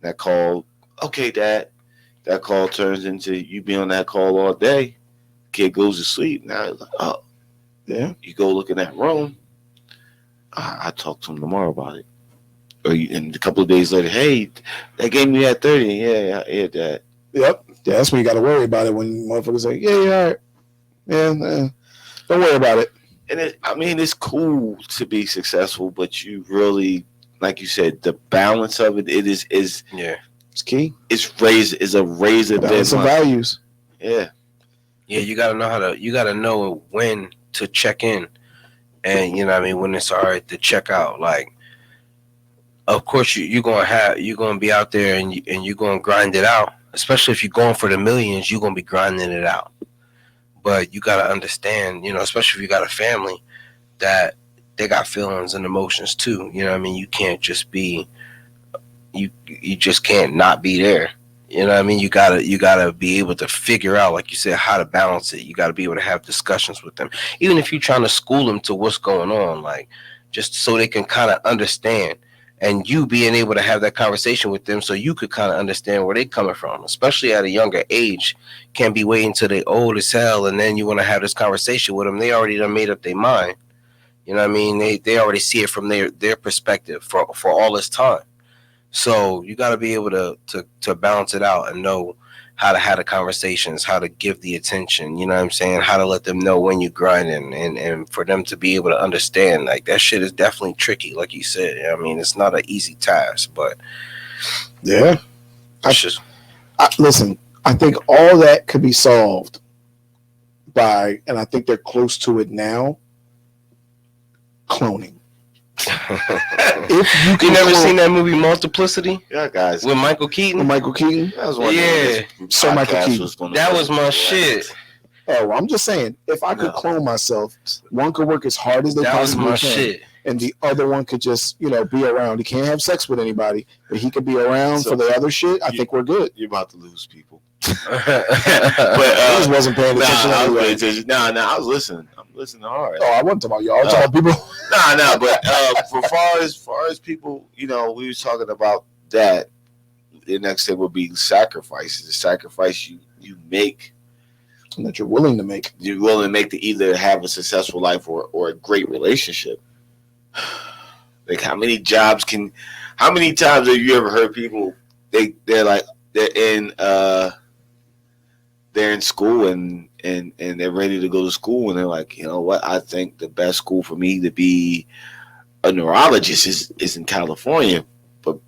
That call, okay, Dad. That call turns into you being on that call all day. Kid goes to sleep. Now, oh, yeah. You go look in that room. I talk to him tomorrow about it. And a couple of days later, hey, that game you had 30. Yeah, Dad. Yep. Yeah, that's when you got to worry about it when motherfuckers say, yeah, all right. Yeah, don't worry about it. And it's cool to be successful, but you really, like you said, the balance of it is it's key. It's a razor balance of values. Yeah. Yeah, you gotta know when to check in, and you know what I mean, when it's all right to check out. Like, of course you're gonna be out there and you're gonna grind it out. Especially if you're going for the millions, you're gonna be grinding it out. But you gotta understand, you know, especially if you got a family, that they got feelings and emotions too. You know what I mean? You can't just be, you just can't not be there. You know what I mean? You gotta be able to figure out, like you said, how to balance it. You gotta be able to have discussions with them, even if you're trying to school them to what's going on, like just so they can kind of understand, and you being able to have that conversation with them so you could kind of understand where they're coming from, especially at a younger age. Can't be waiting till they old as hell and then you want to have this conversation with them. They already done made up their mind. You know what I mean? They already see it from their perspective for all this time. So you got to be able to balance it out and know how to have the conversations, how to give the attention, you know what I'm saying? How to let them know when you're grinding and for them to be able to understand. Like, that shit is definitely tricky, like you said. I mean, it's not an easy task, but yeah. Listen, I think all that could be solved by, and I think they're close to it now, cloning. If you never seen that movie Multiplicity? Yeah, guys. With Michael Keaton? That was one. Yeah. So Michael Keaton. That was my shit. Oh, well, I'm just saying, if I could clone myself, one could work as hard as they possibly can. Shit. And the other one could just, be around. He can't have sex with anybody, but he could be around for the other shit. I think we're good. You're about to lose people. But I just wasn't paying attention. I was listening. I'm listening hard. Oh, I wasn't talking about y'all. I was talking about people. But for far as people, we was talking about that. The next thing would be sacrifices. The sacrifice you make, and that you're willing to make. You're willing to make to either have a successful life or a great relationship. Like, how many times have you ever heard people they're in school and they're ready to go to school and they're like, you know what, I think the best school for me to be a neurologist is in California, but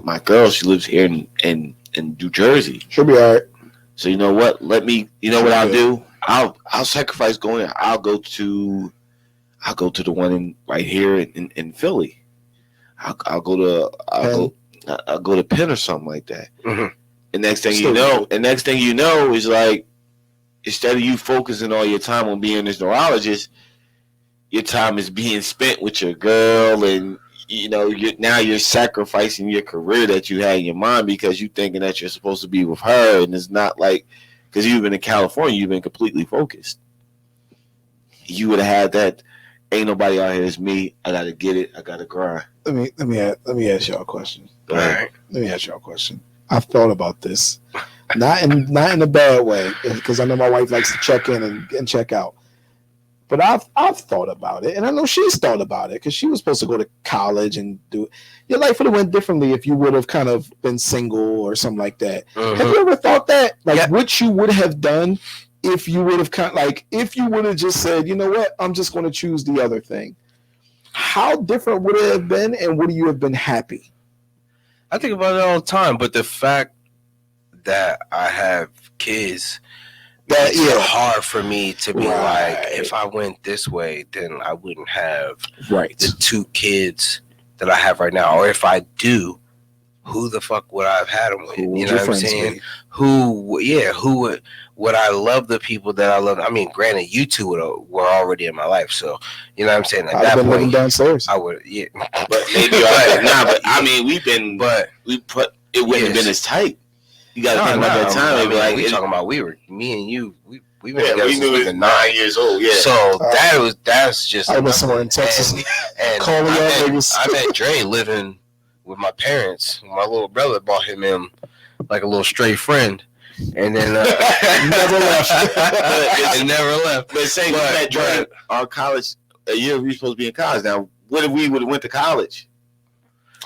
my girl, she lives here in New Jersey. She'll be all right. So you know what? What I'll do? I'll sacrifice going there. I'll go to the one right here in Philly. I'll go to Penn or something like that. Mm-hmm. And next thing you know is, like, instead of you focusing all your time on being this neurologist, your time is being spent with your girl, and you're sacrificing your career that you had in your mind because you're thinking that you're supposed to be with her, and it's not like, because you've been in California, you've been completely focused. You would have had that. Ain't nobody out here. It's me. I gotta get it. I gotta grind. Let me ask y'all a question. All right. Let me ask y'all a question. I've thought about this, not in a bad way, because I know my wife likes to check in and check out. But I've thought about it, and I know she's thought about it, because she was supposed to go to college and do. Your life would have went differently if you would have kind of been single or something like that. Mm-hmm. Have you ever thought that, what you would have done if you would have if you would have just said, you know what, I'm just going to choose the other thing? How different would it have been, and would you have been happy? I think about it all the time. But the fact that I have kids, That it's hard for me to be like, if I went this way, then I wouldn't have the 2 kids that I have right now. Or if I do, who the fuck would I have had them with? You know what I'm saying? Be? Who would I love the people that I love? I mean, granted, you two were already in my life, so you know what I'm saying. At that point, downstairs. I would, yeah. But maybe, but I mean, we put it wouldn't have been as tight. You got to think about that time. I mean, like we talking about me and you. We been together since we were 9 years old. Yeah. So that's just. I was somewhere in Texas. And calling I met Dre living with my parents. My little brother brought him in like a little stray friend, and then never left. And never left. But say we met Dre our college a year. We were supposed to be in college. Now, what if we would have went to college?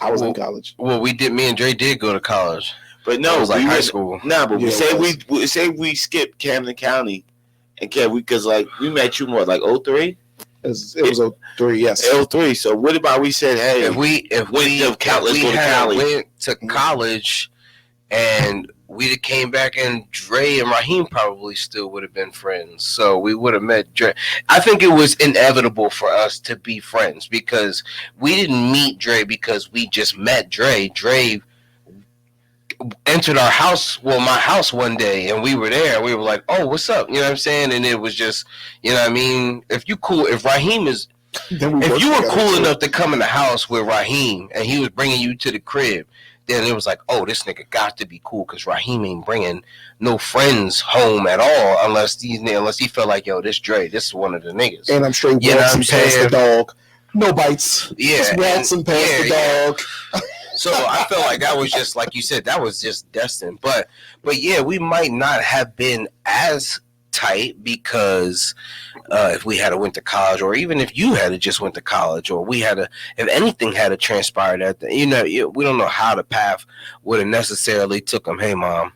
I was in college. Well, we did. Me and Dre did go to college. But no, it was like high school. No, but we say we skipped Camden County, and because like we met you more like 03? It was 03, yes. 03. So what about we said, hey, if we went to college, and we'd have came back, and Dre and Raheem probably still would have been friends. So we would have met Dre. I think it was inevitable for us to be friends because we didn't meet Dre because we just met Dre. Dre entered our house, my house one day, and we were there. We were like, "Oh, what's up?" You know what I'm saying? And it was just, you know what I mean? If Raheem is, if you were cool enough to come in the house with Raheem and he was bringing you to the crib, then it was like, "Oh, this nigga got to be cool because Raheem ain't bringing no friends home at all unless he felt like, yo, this Dre, this is one of the niggas." And I'm straight waltzing past the dog. No bites. Yeah. Just waltzing past the dog. So I felt like that was just, like you said, that was just destined. But yeah, we might not have been as tight because if we had went to college, or even if you had just went to college, or if anything had transpired at we don't know how the path would have necessarily took them. Hey, mom.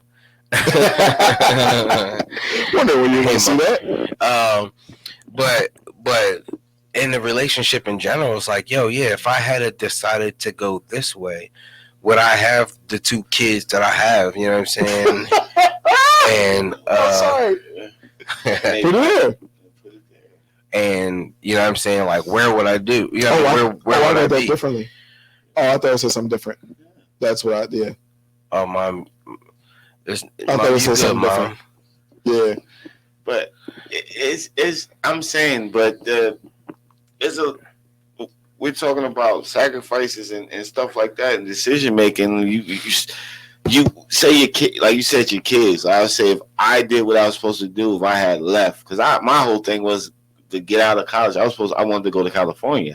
Wonder when you're going to see that. But in the relationship in general, it's like, yo, yeah, if I had decided to go this way, would I have the 2 kids that I have? You know what I'm saying? And sorry. Put it there. And you know what I'm saying? Like, where would I do? You know, where would I be? Differently. Oh, I thought it said something different. That's what I did. Oh, mom. I thought it said something different. Yeah. But it's I'm saying, but we're talking about sacrifices and stuff like that and decision making. You say your kid, like you said, your kids. I would say if I did what I was supposed to do, if I had left, because my whole thing was to get out of college. I wanted to go to California,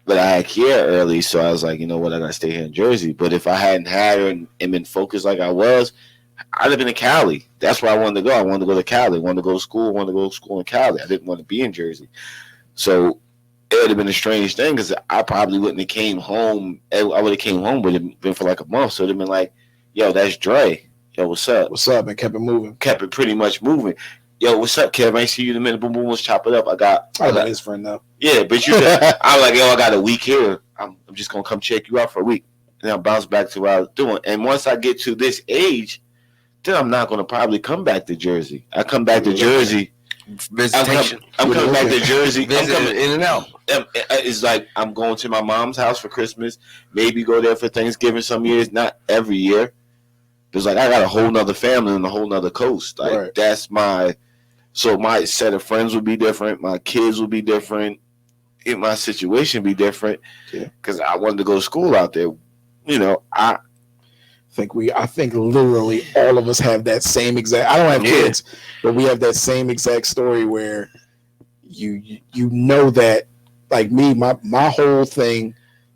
but I had Kiera early, so I was like, you know what, I gotta stay here in Jersey. But if I hadn't had her and been focused like I was, I'd have been in Cali. That's where I wanted to go. I wanted to go to Cali. I wanted to go to school. I wanted to go to school in Cali. I didn't want to be in Jersey. So it would have been a strange thing because I probably wouldn't have came home. I would have came home, would have been for like a month. So it would have been like, yo, that's Dre. Yo, what's up? What's up? And kept it moving. Kept it pretty much moving. Yo, what's up, Kev? I ain't see you in a minute. Boom, boom, let's chop it up. I got his friend now. Yeah, but I'm like, yo, I got a week here. I'm just going to come check you out for a week. And I'll bounce back to what I was doing. And once I get to this age, then I'm not going to probably come back to Jersey. I come back to Jersey. Visitation. I'm coming back to Jersey. I'm coming in and out. It's like I'm going to my mom's house for Christmas. Maybe go there for Thanksgiving some years. Not every year. It's like I got a whole nother family on a whole nother coast. Like that's my set of friends will be different. My kids will be different. My situation be different. Because I wanted to go to school out there. You know, I think literally all of us have that same exact. I don't have kids, but we have that same exact story where you know that, like me, my whole thing,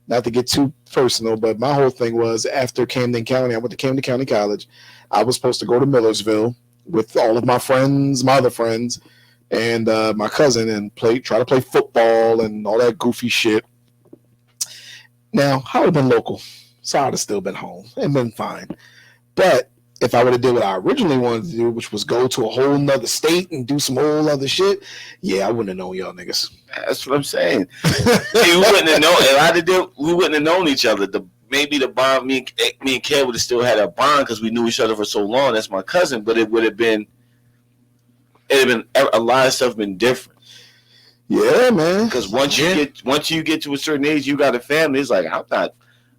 not to get too personal, but my whole thing was after Camden County. I went to Camden County College. I was supposed to go to Millersville with all of my friends, my other friends, and my cousin, and try to play football and all that goofy shit. Now, I would have been local, so I'd have still been home and been fine. But if I would have did what I originally wanted to do, which was go to a whole nother state and do some whole other shit, yeah, I wouldn't have known y'all niggas. That's what I'm saying. We wouldn't have known. We wouldn't have known each other. maybe the bond, me and Kev would have still had a bond because we knew each other for so long. That's my cousin, but it would have been, a lot of stuff been different. Yeah, man. Because once you get to a certain age, you got a family. It's like I'm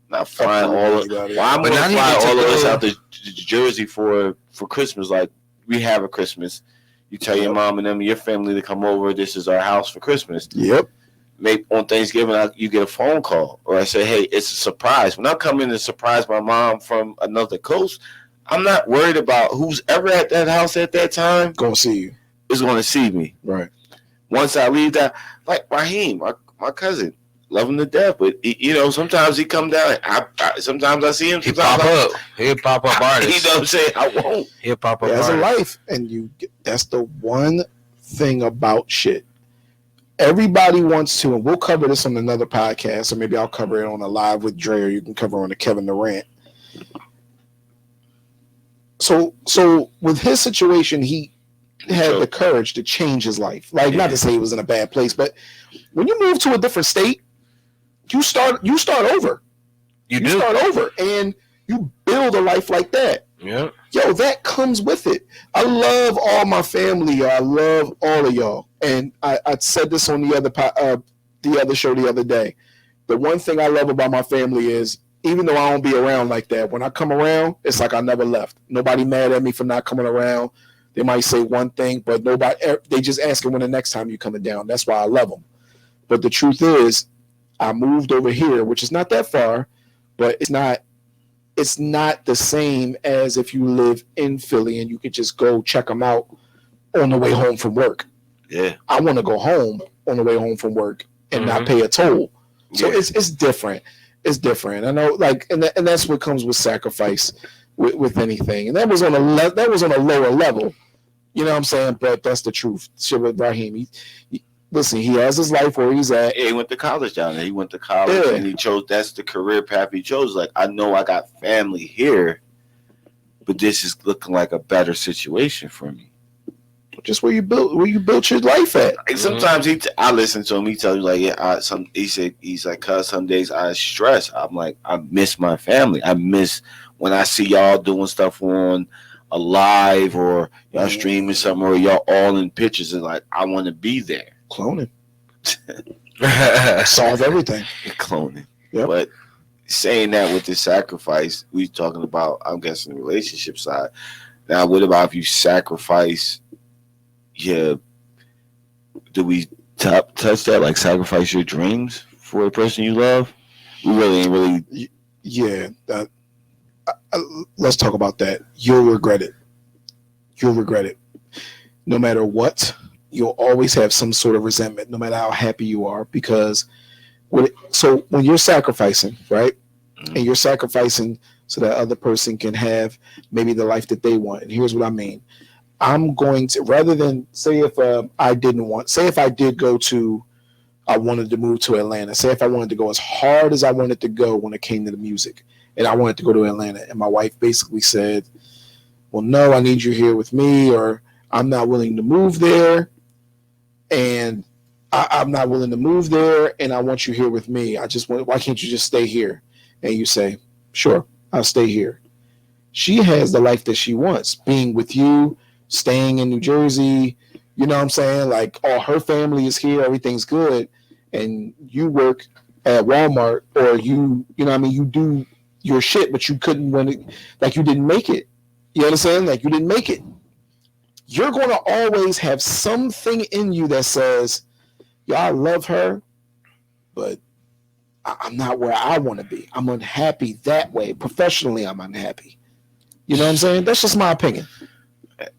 not flying all of. Well, I'm gonna fly all of us out to Jersey for Christmas. Like we have a Christmas. You tell your mom and them, your family to come over. This is our house for Christmas. Yep. Maybe on Thanksgiving, you get a phone call, or I say, "Hey, it's a surprise." When I come in to surprise my mom from another coast, I'm not worried about who's ever at that house at that time. Gonna see you. Is going to see me. Right. Once I leave that, like Raheem, my cousin, love him to death, but sometimes he come down. Sometimes I see him. He'll pop up. He'll pop up artist. You know what I'm saying? I won't. He'll pop up artist. That's a life, and that's the one thing about shit. Everybody wants to, and we'll cover this on another podcast, or maybe I'll cover it on a live with Dre, or you can cover on the Kevin Durant. So with his situation, he had the courage to change his life. Like, not to say he was in a bad place, but when you move to a different state, you start over. You start over, and you build a life like that. Yeah. Yo, that comes with it. I love all my family. I love all of y'all. And I said this on the other show the other day. The one thing I love about my family is, even though I don't be around like that, when I come around, it's like I never left. Nobody mad at me for not coming around. They might say one thing, but they just asking when the next time you coming down. That's why I love them. But the truth is, I moved over here, which is not that far, but it's not the same as if you live in Philly and you could just go check them out on the way home from work. Yeah. I want to go home on the way home from work and not pay a toll. So it's different. It's different. I know, like, and that's what comes with sacrifice with anything. And that was on a lower level. You know what I'm saying? But that's the truth. Shiva Raheem, listen, he has his life where he's at. Yeah, he went to college down there. He went to college and he chose, that's the career path he chose. Like, I know I got family here, but this is looking like a better situation for me. Just where you built your life at. Like sometimes I listen to him. He tells me like, he's like, cuz some days I stress. I'm like, I miss my family. I miss when I see y'all doing stuff on a live or y'all streaming something or y'all all in pictures and like, I want to be there. Cloning. Solve everything. Cloning. Yep. But saying that with the sacrifice, we talking about, I'm guessing, the relationship side. Now, what about if you sacrifice? Yeah, do we touch that? Like sacrifice your dreams for the person you love? We really ain't really. Yeah, let's talk about that. You'll regret it. You'll regret it. No matter what, you'll always have some sort of resentment, no matter how happy you are, because when you're sacrificing, right, and you're sacrificing so that other person can have maybe the life that they want. And here's what I mean. I'm going to, rather than say if I wanted to move to Atlanta, say if I wanted to go as hard as I wanted to go when it came to the music, and I wanted to go to Atlanta, and my wife basically said, well, no, I need you here with me, or I'm not willing to move there, and I'm not willing to move there, and I want you here with me. Why can't you just stay here? And you say, sure, I'll stay here. She has the life that she wants, being with you, staying in New Jersey, you know what I'm saying? Like, all her family is here, everything's good, and you work at Walmart, or you know what I mean, you do your shit, but you couldn't run it, like you didn't make it. You understand? Like you didn't make it. You're going to always have something in you that says, yo, I love her, but I'm not where I want to be. I'm unhappy that way. Professionally, I'm unhappy. You know what I'm saying? That's just my opinion.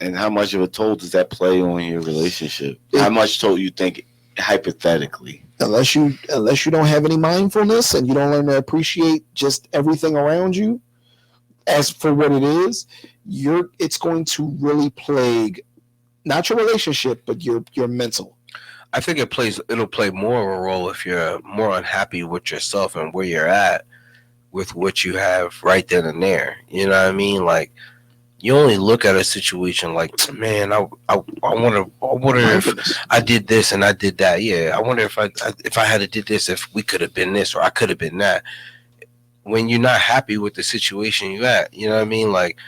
And how much of a toll does that play on your relationship? How much toll you think, hypothetically? Unless you don't have any mindfulness and you don't learn to appreciate just everything around you as for what it is, it's going to really plague not your relationship, but your mental. I think it'll play more of a role if you're more unhappy with yourself and where you're at with what you have right then and there. You know what I mean? Like, you only look at a situation like, man, I wonder if I did this and I did that. Yeah, I wonder if I had did this, if we could have been this or I could have been that. when you're not happy with the situation you at. You know what I mean? Like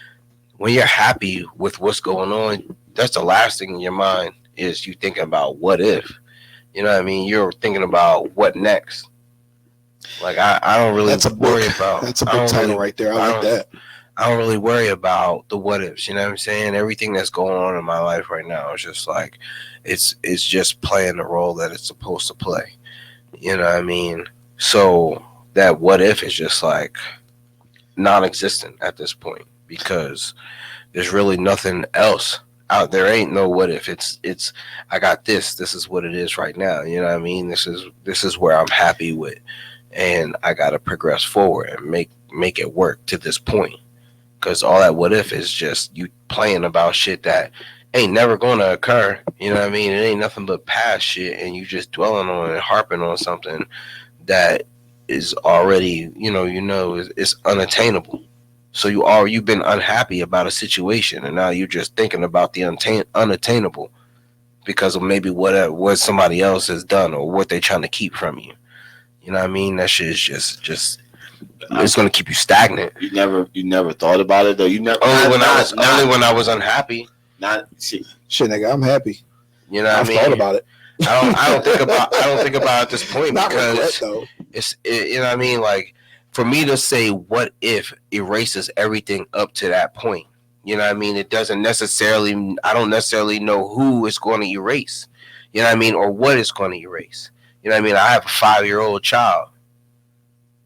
when you're happy with what's going on, that's the last thing in your mind is you thinking about what if. You know what I mean? You're thinking about what next. Like I don't really worry about. That's a big title right there. I like that. I don't really worry about the what ifs. You know what I'm saying? Everything that's going on in my life right now is just like it's just playing the role that it's supposed to play. You know what I mean? So that what if is just like non-existent at this point because there's really nothing else out there. Ain't no what if. It's I got this. This is what it is right now. You know what I mean? This is where I'm happy with, and I gotta progress forward and make it work to this point. Because all that what if is just you playing about shit that ain't never gonna occur. You know what I mean? It ain't nothing but past shit, and you just dwelling on it and harping on something that is already it's unattainable. So you've been unhappy about a situation, and now you're just thinking about the unattainable because of maybe what somebody else has done or what they're trying to keep from you. You know what I mean? That shit is just it's gonna keep you stagnant. You never thought about it though. You never only when I was unhappy. Not see shit, nigga. I'm happy. You know what I mean? I've thought about it. I don't think about it at this point Not because regret, though. you know what I mean. Like for me to say what if erases everything up to that point. You know what I mean? It doesn't necessarily. I don't necessarily know who is going to erase. You know what I mean, or what is going to erase. You know what I mean? I have a 5-year-old child.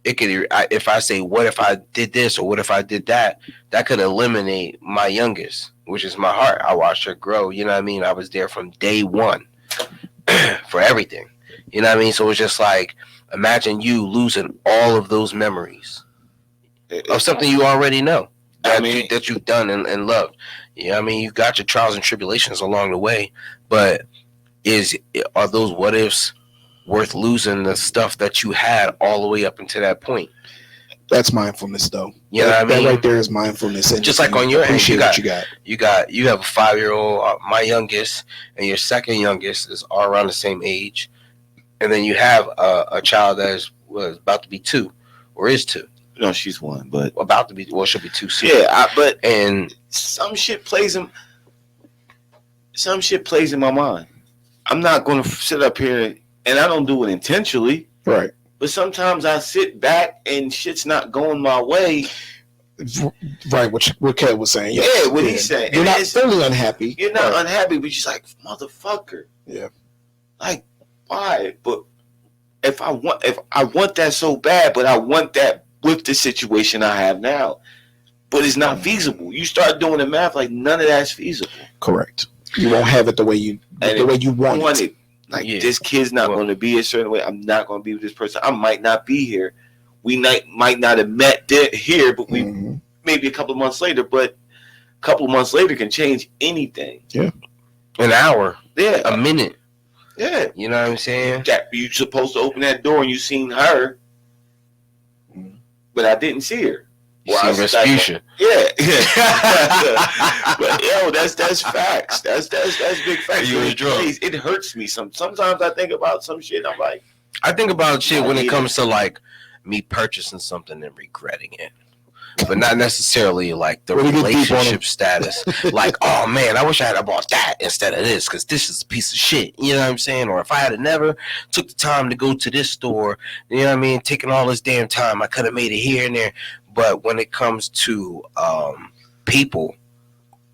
It could, if I say, what if I did this or what if I did that, that could eliminate my youngest, which is my heart. I watched her grow. You know what I mean? I was there from day one for everything. You know what I mean? So it's just like, imagine you losing all of those memories of something you already know that you've done and loved. You know what I mean? You got your trials and tribulations along the way, but are those what ifs worth losing the stuff that you had all the way up until that point? That's mindfulness, though. You know what I mean? That right there is mindfulness. And just like on your end, you have a 5-year-old, my youngest, and your second youngest is all around the same age, and then you have a child that was about to be 2 or is 2. No, she's 1, but about to be. Well, she'll be 2 soon. Yeah, but and some shit plays in my mind. I'm not going to sit up here. And I don't do it intentionally. Right. But sometimes I sit back and shit's not going my way. Right, what Kev was saying. Yeah, what he's saying. You're not fully unhappy. You're not unhappy, but you're just like, motherfucker. Yeah. Like, why? But if I want that so bad, but I want that with the situation I have now. But it's not feasible. You start doing the math, like none of that's feasible. Correct. You won't have it the way you want it. Like, this kid's not going to be a certain way. I'm not going to be with this person. I might not be here. We might not have met here, but we maybe a couple of months later. But a couple of months later can change anything. Yeah. An hour. Yeah. A minute. Yeah. You know what I'm saying? That you supposed to open that door and you seen her, but I didn't see her. Well, Respucia. Yeah. But that's facts. That's big facts. It hurts me. Sometimes I think about some shit. I'm like, I think about shit when it comes to like me purchasing something and regretting it, but not necessarily like the relationship status. Like, oh man, I wish I had bought that instead of this because this is a piece of shit. You know what I'm saying? Or if I had never took the time to go to this store, you know what I mean? Taking all this damn time, I could have made it here and there. But when it comes to people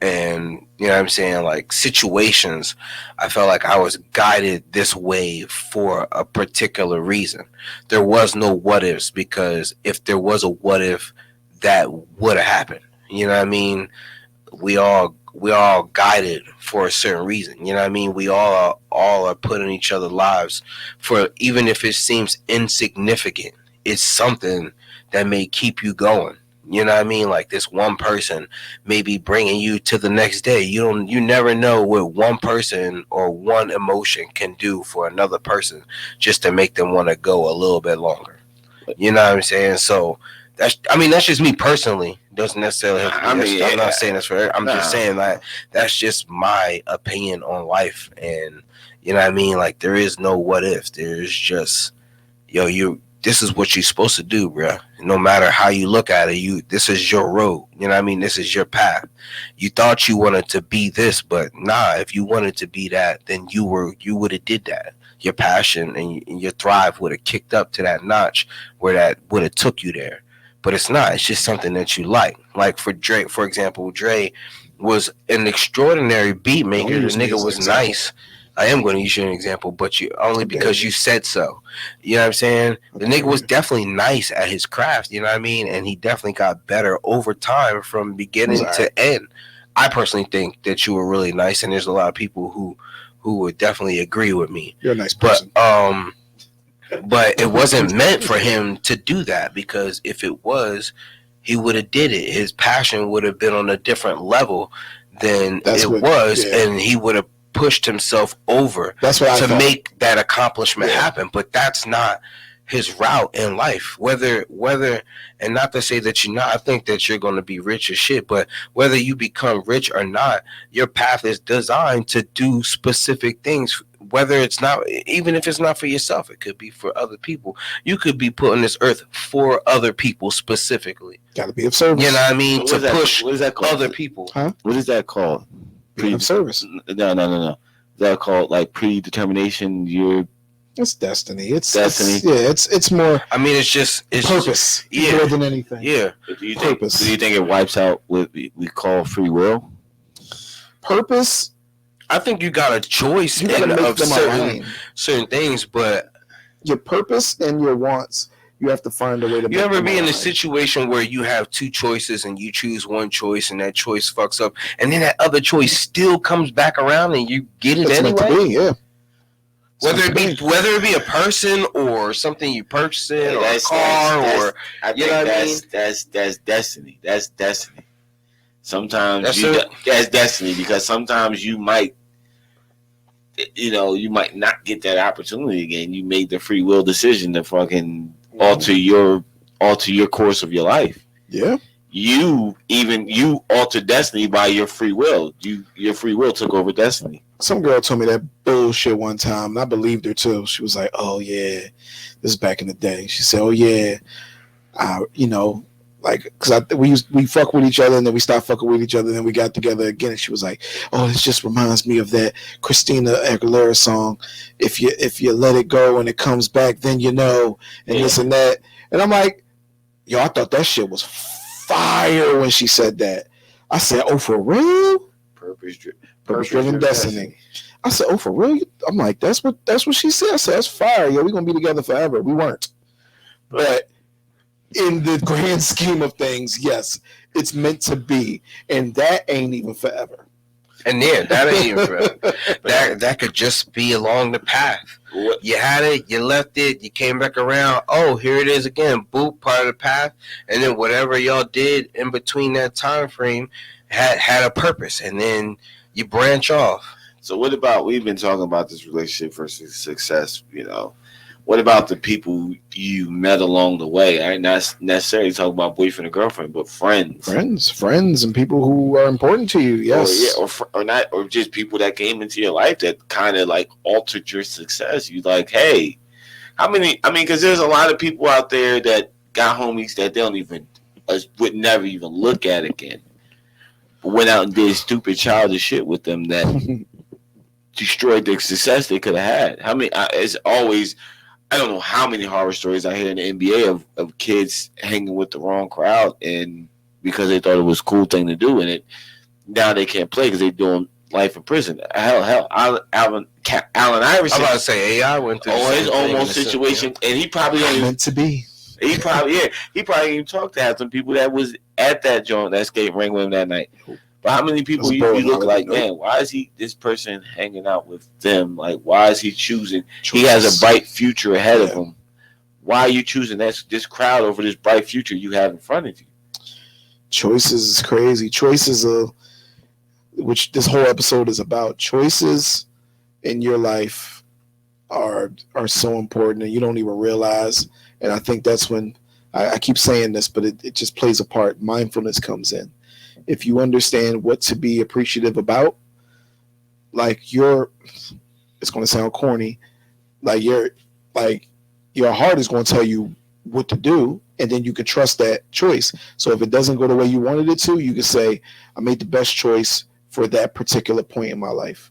and, you know what I'm saying, like situations, I felt like I was guided this way for a particular reason. There was no what ifs, because if there was a what if, that would have happened. You know what I mean? We all guided for a certain reason. You know what I mean? We all are put in each other's lives for, even if it seems insignificant, it's something that may keep you going. You know what I mean? Like this one person may be bringing you to the next day. You never know what one person or one emotion can do for another person just to make them want to go a little bit longer. You know what I'm saying? So that's just me personally. Doesn't necessarily have to be. I'm not saying this for everyone. I'm just saying that that's just my opinion on life. And you know what I mean? Like there is no what if. There's just, this is what you're supposed to do, bro. no matter how you look at it, this is your road. You know what I mean? This is your path. You thought you wanted to be this, but nah, if you wanted to be that, then you would have did that. Your passion and your thrive would have kicked up to that notch where that would have took you there. But it's not. It's just something that you like. Like for Dre, for example, Dre was an extraordinary beat maker. The nigga was nice. I am going to use you an example, but you only because you said so. You know what I'm saying? The nigga was definitely nice at his craft. You know what I mean? And he definitely got better over time from beginning to end. I personally think that you were really nice, and there's a lot of people who would definitely agree with me. You're a nice person. But it wasn't meant for him to do that, because if it was, he would have did it. His passion would have been on a different level than and he would have pushed himself over to make that accomplishment happen. But that's not his route in life. Whether and not to say that you're not, I think that you're going to be rich as shit, but whether you become rich or not, your path is designed to do specific things. Whether it's not, even if it's not for yourself, it could be for other people. You could be put on this earth for other people specifically. Got to be of service. You know what I mean? To push other people. Huh? What is that called? Being of service. No. Is that called like predetermination? It's destiny. It's destiny. It's more. I mean, it's purpose. More than anything. Yeah. Do you think it wipes out what we call free will? Purpose. I think you got a choice of certain things, but your purpose and your wants, you have to find a way to. You ever be in a situation where you have two choices and you choose one choice and that choice fucks up, and then that other choice still comes back around and you get it anyway? Meant to be, yeah. Whether it be a person or something you purchase or a car or that's destiny. That's destiny. Sometimes that's destiny, because sometimes you might not get that opportunity again. You made the free will decision to fucking alter your course of your life. Yeah. You altered destiny by your free will. Your free will took over destiny. Some girl told me that bullshit one time, and I believed her too. She was like, "Oh yeah, this is back in the day." She said, "Oh yeah, because we fuck with each other, and then we stopped fucking with each other, and then we got together again." And she was like, "Oh, this just reminds me of that Christina Aguilera song. If you let it go and it comes back, then you know, and this and that." And I'm like, "Yo, I thought that shit was fire when she said that." I said, "Oh, for real? Purpose-driven destiny." I said, "Oh, for real?" I'm like, "That's what she said." I said, "That's fire, yo. We're gonna be together forever." We weren't, but in the grand scheme of things, yes, it's meant to be, and that ain't even forever. And yeah, that ain't even forever. that could just be along the path. You had it, you left it, you came back around. Oh, here it is again. Boop, part of the path, and then whatever y'all did in between that time frame had a purpose, and then you branch off. So what about, we've been talking about this relationship versus success, what about the people you met along the way? I ain't not necessarily talking about boyfriend or girlfriend, but friends, and people who are important to you. Yes, or just people that came into your life that kind of like altered your success. You like, hey, how many? I mean, because there's a lot of people out there that got homies that they don't even would never even look at again, but went out and did stupid childish shit with them that destroyed the success they could have had. How many? It's always. I don't know how many horror stories I hear in the NBA of kids hanging with the wrong crowd, and because they thought it was a cool thing to do, and now they can't play because they're doing life in prison. Hell, Allen Iverson. I'm about to say AI went through his almost situation, and he probably only meant to be. He probably even talked to some people that was at that joint, that skate ring with him that night. But how many people you look like, man, why is this person hanging out with them? Like, why is he choosing? Choices. He has a bright future ahead of him. Why are you choosing this crowd over this bright future you have in front of you? Choices is crazy. Choices which this whole episode is about. Choices in your life are so important, and you don't even realize. And I think that's when I keep saying this, but it just plays a part. Mindfulness comes in. If you understand what to be appreciative about, it's going to sound corny, your heart is going to tell you what to do, And then you could trust that choice. So if it doesn't go the way you wanted it to, you could say, I made the best choice for that particular point in my life.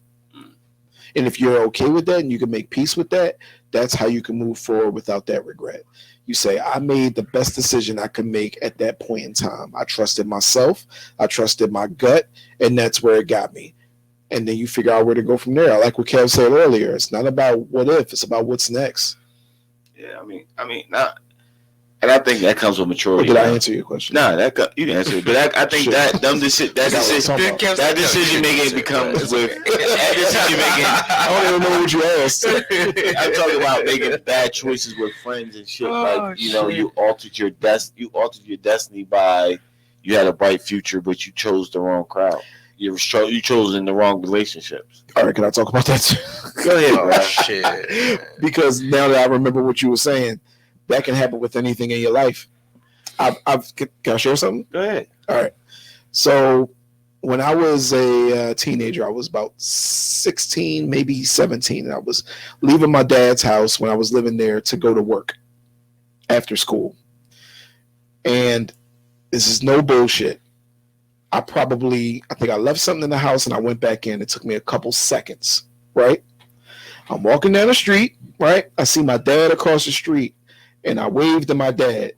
And if you're okay with that and you can make peace with that, that's how you can move forward without that regret. You say, I made the best decision I could make at that point in time. I trusted myself. I trusted my gut. And that's where it got me. And then you figure out where to go from there. I like what Kev said earlier. It's not about what if, it's about what's next. Yeah, I mean, not. And I think that comes with maturity. Or did I answer your question? No, you didn't answer it. But I think that decision making becomes with that decision making. I don't even know what you asked. I'm talking about making bad choices with friends and shit. You altered your destiny by you had a bright future, but you chose the wrong crowd. You chose in the wrong relationships. All right, can I talk about that too? Go ahead, bro. Shit. Because now that I remember what you were saying, that can happen with anything in your life. Can I share something? Go ahead. All right. So when I was a teenager, I was about 16, maybe 17. And I was leaving my dad's house when I was living there to go to work after school. And this is no bullshit. I think I left something in the house and I went back in. It took me a couple seconds, right? I'm walking down the street, right? I see my dad across the street and I waved to my dad.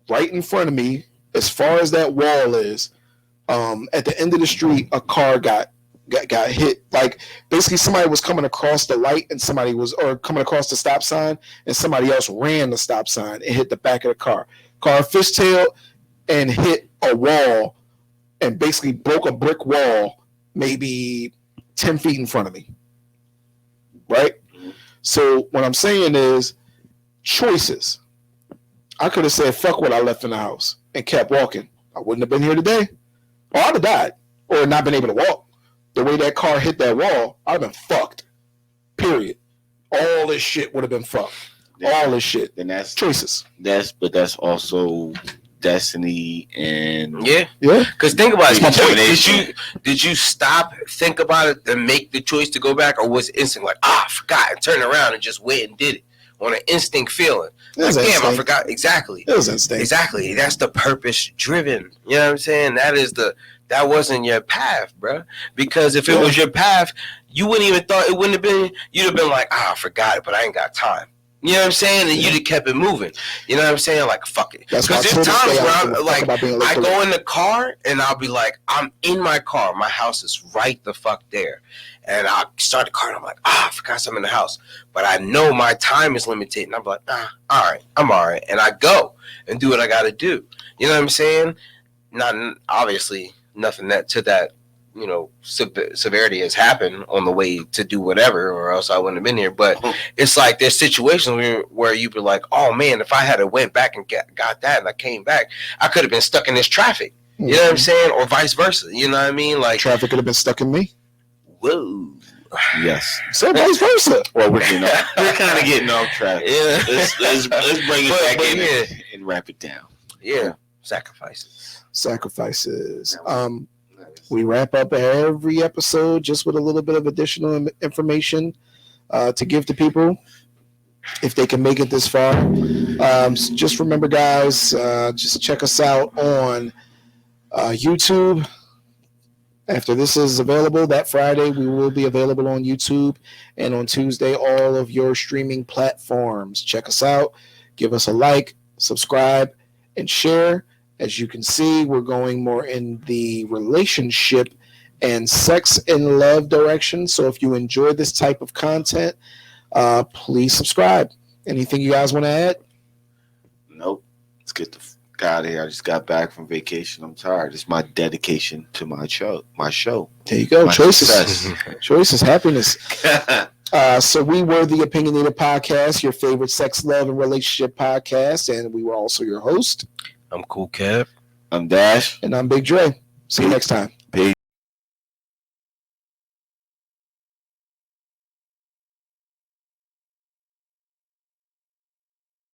Right in front of me, as far as that wall is, at the end of the street, a car got hit. Like basically somebody was coming across the light and coming across the stop sign and somebody else ran the stop sign and hit the back of the car. Car fishtailed and hit a wall and basically broke a brick wall maybe 10 feet in front of me. Right? So what I'm saying is choices. I could have said, fuck what I left in the house and kept walking. I wouldn't have been here today. Or I'd have died or not been able to walk. The way that car hit that wall, I'd have been fucked. Period. All this shit would have been fucked. All this shit. Then that's choices. That's also destiny and yeah. Because think about it. Did you stop, think about it, and make the choice to go back, or was it instinct like, I forgot, and turn around and just went and did it on an instinct feeling? Like, damn, I forgot. Exactly. It was instinct. Exactly. That's the purpose driven. You know what I'm saying? That wasn't your path, bro. Because if it was your path, you wouldn't even thought it wouldn't have been. You'd have been like, I forgot it, but I ain't got time. You know what I'm saying? And you'd have kept it moving. You know what I'm saying? Like, fuck it. Because there's times where I'm like, I go in the car and I'll be like, I'm in my car. My house is right the fuck there. And I'll start the car and I'm like, I forgot something in the house. But I know my time is limited. And I'm like, all right, I'm all right. And I go and do what I got to do. You know what I'm saying? Not obviously nothing to that, severity has happened on the way to do whatever, or else I wouldn't have been here. But it's like there's situations where you be like, oh man, if I had went back and got that and I came back, I could have been stuck in this traffic. You know what I'm saying? Or vice versa. You know what I mean? Like traffic could have been stuck in me. Whoa. Yes. So vice versa. Well, we're kind of getting off track. Yeah. Let's bring it back in and wrap it down. Yeah. Sacrifices. We wrap up every episode just with a little bit of additional information to give to people if they can make it this far. So just remember, guys, just check us out on YouTube. After this is available, that Friday, we will be available on YouTube, and on Tuesday, all of your streaming platforms. Check us out. Give us a like, subscribe, and share. As you can see, we're going more in the relationship and sex and love direction. So if you enjoy this type of content, please subscribe. Anything you guys want to add? Nope. Let's get the fuck out of here. I just got back from vacation. I'm tired. It's my dedication to my show. There you go. My Choices. Choices. Happiness. So we were the Opinionated Podcast, your favorite sex, love, and relationship podcast. And we were also your host. I'm Cool Kev. I'm Dash. And I'm Big Dre. See you next time.